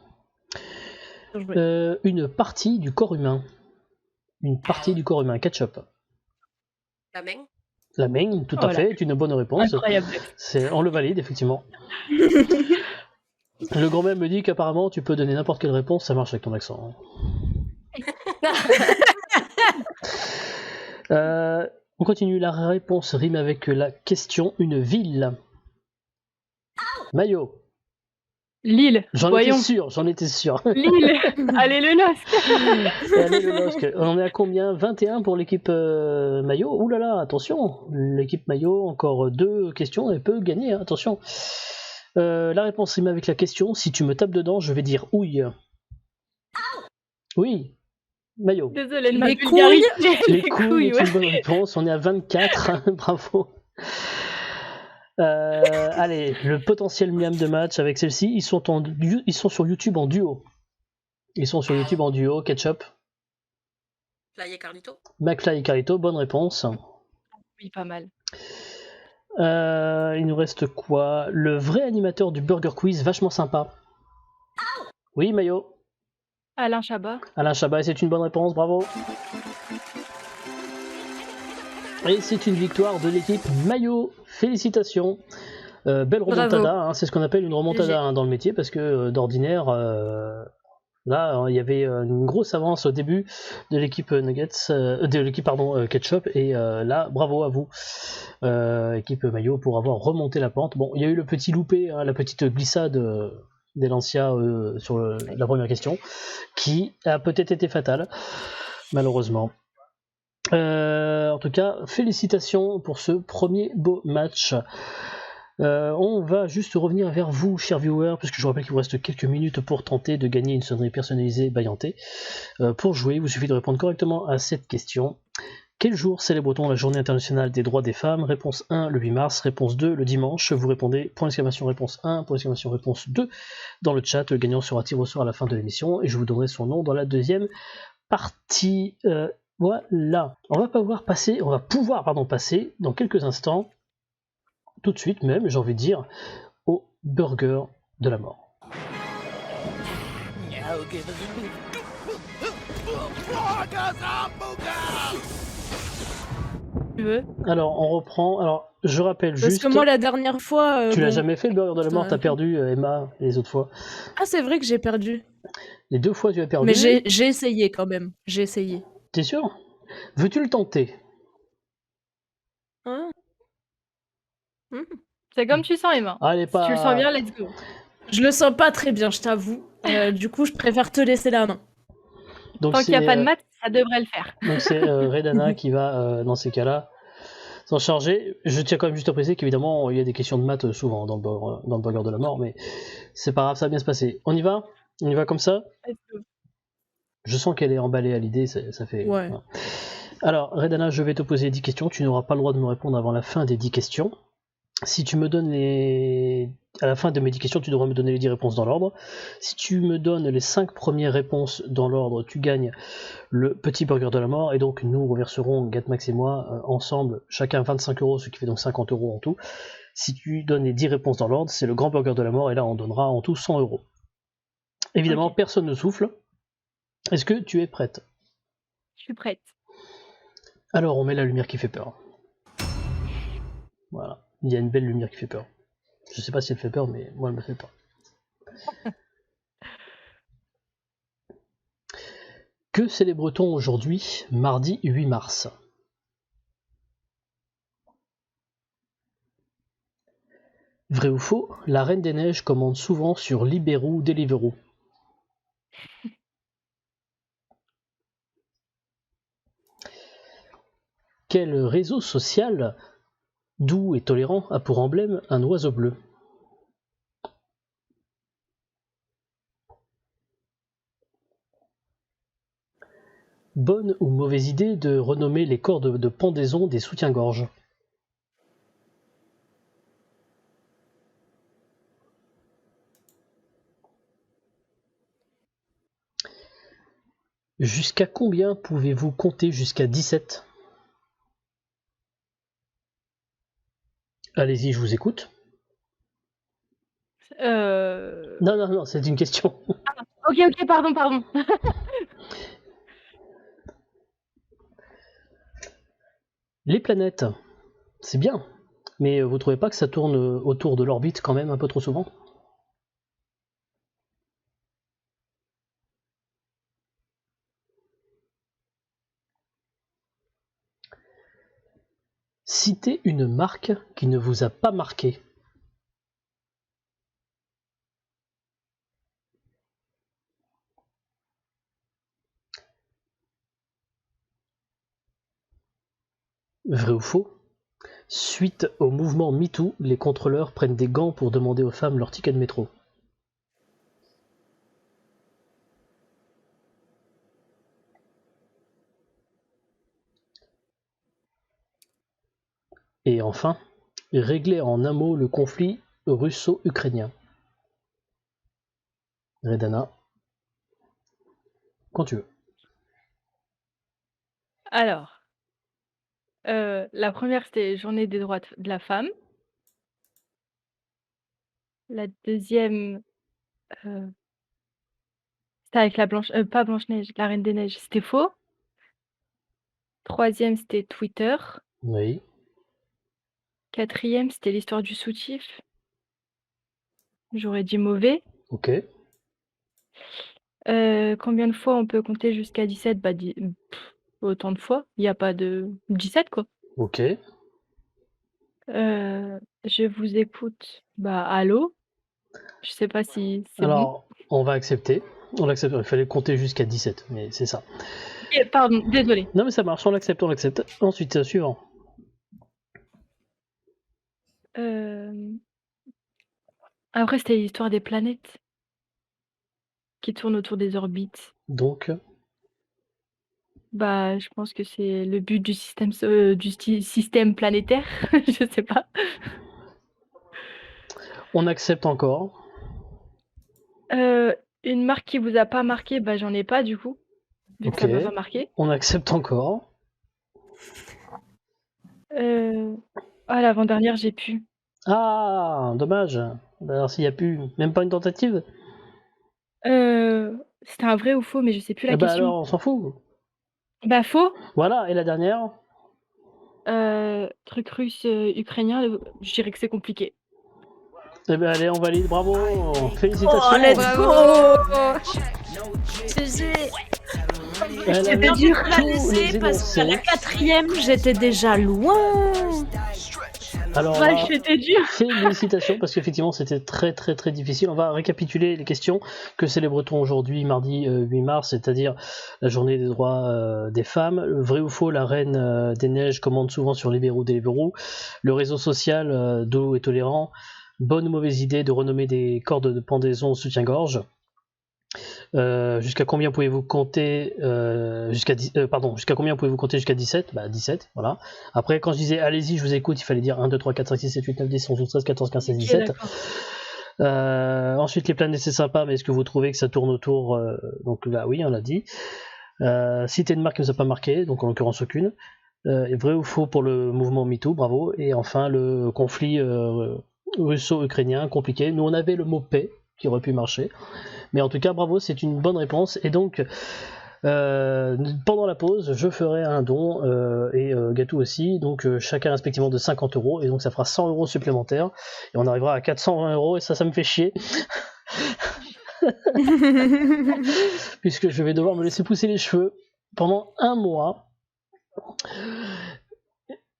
[SPEAKER 2] Une partie du corps humain. Une partie du corps humain, ketchup.
[SPEAKER 4] La main.
[SPEAKER 2] La main, tout à fait, est une bonne réponse.
[SPEAKER 5] Incroyable.
[SPEAKER 2] On le valide, effectivement. Le grand même me dit qu'apparemment, tu peux donner n'importe quelle réponse, ça marche avec ton accent. On continue, la réponse rime avec la question, une ville. Maillot.
[SPEAKER 5] Lille.
[SPEAKER 2] J'en étais sûr.
[SPEAKER 5] Lille. Allez le LOSC.
[SPEAKER 2] Allez le LOSC. On est à combien? 21 pour l'équipe Maillot. Ouh là là, attention. L'équipe Maillot, encore 2 questions, elle peut gagner, hein, attention. La réponse rime avec la question. Si tu me tapes dedans, je vais dire ouille. Oui. Maillot.
[SPEAKER 5] Désolé,
[SPEAKER 6] les couilles.
[SPEAKER 2] Les couilles, c'est une bonne réponse. On est à 24. Bravo. Allez, le potentiel miam de match avec celle-ci. Ils sont sur YouTube en duo. Ketchup.
[SPEAKER 4] McFly et Carlito.
[SPEAKER 2] McFly et Carlito, bonne réponse.
[SPEAKER 5] Oui, pas mal.
[SPEAKER 2] Il nous reste quoi? Le vrai animateur du Burger Quiz, vachement sympa. Oui, Maillot.
[SPEAKER 5] Alain Chabat.
[SPEAKER 2] Alain Chabat, c'est une bonne réponse, bravo. Et c'est une victoire de l'équipe Maillot. Félicitations. Belle remontada, hein, c'est ce qu'on appelle une remontada dans le métier, parce que d'ordinaire, là, il y avait une grosse avance au début de l'équipe Ketchup, et là, bravo à vous, équipe Maillot, pour avoir remonté la pente. Bon, il y a eu le petit loupé, hein, la petite glissade d'Elancia sur la première question, qui a peut-être été fatale, malheureusement. En tout cas, félicitations pour ce premier beau match. On va juste revenir vers vous, chers viewers, puisque je vous rappelle qu'il vous reste quelques minutes pour tenter de gagner une sonnerie personnalisée Bayanté. Pour jouer, il vous suffit de répondre correctement à cette question. Quel jour célèbre-t-on la journée internationale des droits des femmes? Réponse 1, le 8 mars. Réponse 2, le dimanche. Vous répondez point d'exclamation réponse 1, point d'exclamation réponse 2 dans le chat. Le gagnant sera tiré au sort à la fin de l'émission et je vous donnerai son nom dans la deuxième partie. Voilà. On va pouvoir passer dans quelques instants, tout de suite même, j'ai envie de dire, au burger de la mort.
[SPEAKER 5] Tu veux?
[SPEAKER 2] Alors, on reprend. Alors, je rappelle
[SPEAKER 6] Parce
[SPEAKER 2] juste.
[SPEAKER 6] que moi, la dernière fois.
[SPEAKER 2] Tu l'as
[SPEAKER 6] bon,
[SPEAKER 2] jamais fait le burger de la mort,
[SPEAKER 6] putain.
[SPEAKER 2] t'as perdu, Emma, les autres fois.
[SPEAKER 6] Ah, c'est vrai que j'ai perdu.
[SPEAKER 2] Les 2 fois tu as perdu.
[SPEAKER 6] Mais j'ai essayé quand même. J'ai essayé.
[SPEAKER 2] T'es sûr? Veux-tu le tenter?
[SPEAKER 6] Hein
[SPEAKER 5] C'est comme tu sens, Emma.
[SPEAKER 2] Allez,
[SPEAKER 5] Si tu le sens bien, let's go.
[SPEAKER 6] Je le sens pas très bien, je t'avoue. Du coup, je préfère te laisser la main.
[SPEAKER 2] Donc
[SPEAKER 5] Tant qu'il n'y a
[SPEAKER 2] c'est,
[SPEAKER 5] pas de maths, ça devrait le faire.
[SPEAKER 2] donc c'est Redana qui va, dans ces cas-là, s'en charger. Je tiens quand même juste à préciser qu'évidemment, il y a des questions de maths souvent dans le burger de la mort, mais c'est pas grave, ça va bien se passer. On y va? On y va comme ça?
[SPEAKER 5] Let's go.
[SPEAKER 2] Je sens qu'elle est emballée à l'idée, ça fait...
[SPEAKER 6] Ouais.
[SPEAKER 2] voilà. Alors, Redana, je vais te poser 10 questions. Tu n'auras pas le droit de me répondre avant la fin des 10 questions. Si tu me donnes à la fin de mes 10 questions, tu devras me donner les 10 réponses dans l'ordre. Si tu me donnes les 5 premières réponses dans l'ordre, tu gagnes le petit burger de la mort. Et donc, nous reverserons, Gatmax et moi, ensemble, chacun 25 €, ce qui fait donc 50 € en tout. Si tu donnes les 10 réponses dans l'ordre, c'est le grand burger de la mort. Et là, on donnera en tout 100 €. Évidemment,
[SPEAKER 5] Ok.
[SPEAKER 2] personne ne souffle. Est-ce que tu es prête?
[SPEAKER 5] Je suis prête.
[SPEAKER 2] Alors, on met la lumière qui fait peur. Voilà. Il y a une belle lumière qui fait peur. Je sais pas si elle fait peur, mais moi, elle me fait peur. Que célèbre-t-on aujourd'hui, mardi 8 mars? Vrai ou faux, la Reine des Neiges commande souvent sur Libérou ou Deliveroo. Quel réseau social doux et tolérant a pour emblème un oiseau bleu? Bonne ou mauvaise idée de renommer les cordes de pendaison des soutiens-gorge? Jusqu'à combien pouvez-vous compter jusqu'à 17? Allez-y, je vous écoute. Non, c'est une question.
[SPEAKER 5] Ok, pardon.
[SPEAKER 2] Les planètes, c'est bien, mais vous trouvez pas que ça tourne autour de l'orbite quand même un peu trop souvent? Citez une marque qui ne vous a pas marqué. Vrai ou faux? Suite au mouvement MeToo, les contrôleurs prennent des gants pour demander aux femmes leur ticket de métro. Et enfin, régler en un mot le conflit russo-ukrainien. Redana, quand tu veux.
[SPEAKER 5] Alors, la première, c'était Journée des droits de la femme. La deuxième, c'était avec pas Blanche-Neige, la Reine des Neiges, c'était faux. Troisième, c'était Twitter.
[SPEAKER 2] Oui.
[SPEAKER 5] Quatrième, c'était l'histoire du soutif. J'aurais dit mauvais.
[SPEAKER 2] Ok.
[SPEAKER 5] Combien de fois on peut compter jusqu'à 17? Bah, autant de fois. Il n'y a pas de 17, quoi.
[SPEAKER 2] Ok.
[SPEAKER 5] Je vous écoute. Bah, allô? Je sais pas si c'est bon.
[SPEAKER 2] Alors, on va accepter. On l'accepte. Il fallait compter jusqu'à 17, mais c'est ça.
[SPEAKER 5] Pardon, désolé.
[SPEAKER 2] Non, mais ça marche, on l'accepte. Ensuite, suivant.
[SPEAKER 5] Après, c'était l'histoire des planètes qui tournent autour des orbites.
[SPEAKER 2] Donc,
[SPEAKER 5] Bah, je pense que c'est le but du système planétaire. Je sais pas.
[SPEAKER 2] on accepte encore.
[SPEAKER 5] Une marque qui vous a pas marqué, bah j'en ai pas du coup, vu que ça
[SPEAKER 2] Ok.
[SPEAKER 5] m'a pas marqué.
[SPEAKER 2] On accepte encore.
[SPEAKER 5] Ah, l'avant-dernière, j'ai pu.
[SPEAKER 2] Ah, dommage. Alors, s'il n'y a plus même pas une tentative,
[SPEAKER 5] C'était un vrai ou faux, mais je sais plus la
[SPEAKER 2] bah
[SPEAKER 5] question.
[SPEAKER 2] alors, on s'en fout.
[SPEAKER 5] Bah faux.
[SPEAKER 2] Voilà, et la dernière?
[SPEAKER 5] Truc russe, ukrainien, je dirais que c'est compliqué.
[SPEAKER 2] Eh ben allez, on valide, bravo. Félicitations.
[SPEAKER 6] Oh, let's
[SPEAKER 3] Bravo.
[SPEAKER 6] go. GG.
[SPEAKER 2] Elle
[SPEAKER 6] C'était
[SPEAKER 2] avait
[SPEAKER 6] dur à
[SPEAKER 2] tous
[SPEAKER 6] laisser
[SPEAKER 2] les
[SPEAKER 6] parce qu'à la
[SPEAKER 2] énoncés.
[SPEAKER 6] 4e, j'étais déjà loin.
[SPEAKER 2] Alors
[SPEAKER 5] Ouais,
[SPEAKER 2] là,
[SPEAKER 5] c'était dur.
[SPEAKER 2] félicitations parce qu'effectivement c'était très très très difficile. On va récapituler les questions que célèbre-t-on aujourd'hui, mardi 8 mars, c'est-à-dire la journée des droits des femmes. Vrai ou faux, la reine des neiges commande souvent sur les verrous des verrous. Le réseau social d'eau est tolérant. Bonne ou mauvaise idée de renommer des cordes de pendaison soutien-gorge. Jusqu'à combien pouvez-vous compter jusqu'à combien pouvez-vous compter jusqu'à 17? Bah 17, voilà. Après quand je disais allez-y, je vous écoute, il fallait dire 1, 2, 3, 4, 5, 6, 7, 8, 9, 10, 11, 12, 13, 14, 15, 16,
[SPEAKER 5] Ok,
[SPEAKER 2] 17.
[SPEAKER 5] d'accord.
[SPEAKER 2] Ensuite les planètes c'est sympa, mais est-ce que vous trouvez que ça tourne autour donc là oui, on l'a dit. Citer une marque qui ne nous a pas marqué, donc en l'occurrence aucune. Vrai ou faux pour le mouvement MeToo, bravo. Et enfin le conflit russo-ukrainien, compliqué. Nous on avait le mot paix qui aurait pu marcher. Mais en tout cas, bravo, c'est une bonne réponse. Et donc, pendant la pause, je ferai un don, et Gatou aussi, donc chacun respectivement de 50 €, et donc ça fera 100 € supplémentaires, et on arrivera à 420 €, et ça me fait chier. Puisque je vais devoir me laisser pousser les cheveux pendant un mois.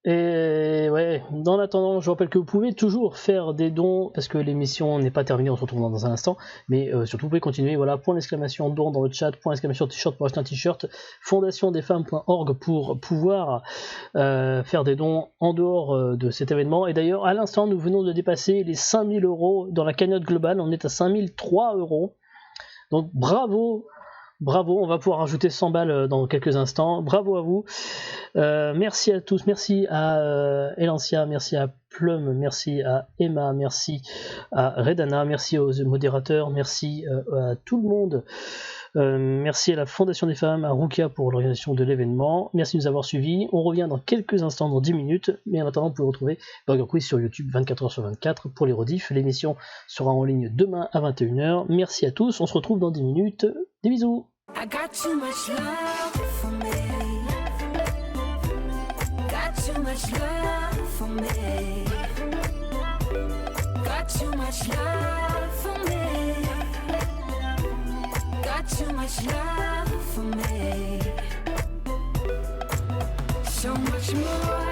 [SPEAKER 2] Et ouais, en attendant, je vous rappelle que vous pouvez toujours faire des dons, parce que l'émission n'est pas terminée, on se retrouve dans un instant, mais surtout vous pouvez continuer, voilà, point d'exclamation don dans le chat, point d'exclamation t-shirt pour acheter un t-shirt, fondationdesfemmes.org pour pouvoir faire des dons en dehors de cet événement. Et d'ailleurs, à l'instant, nous venons de dépasser les 5000 € dans la cagnotte globale, on est à 5003 €, donc bravo. Bravo, on va pouvoir rajouter 100 balles dans quelques instants. Bravo à vous. Merci à tous. Merci à Elancia, merci à Plum, merci à Emma, merci à Redana, merci aux modérateurs, merci à tout le monde. Merci à la Fondation des Femmes, à Rukia pour l'organisation de l'événement. Merci de nous avoir suivis. On revient dans quelques instants, dans 10 minutes. Mais en attendant, vous pouvez retrouver Burger Quiz sur YouTube 24h/24 pour les rediffs. L'émission sera en ligne demain à 21h. Merci à tous. On se retrouve dans 10 minutes. Des bisous.
[SPEAKER 7] I got too much love for me. Got too much love for me. Got too much love for me. Got too much love for me. So much more.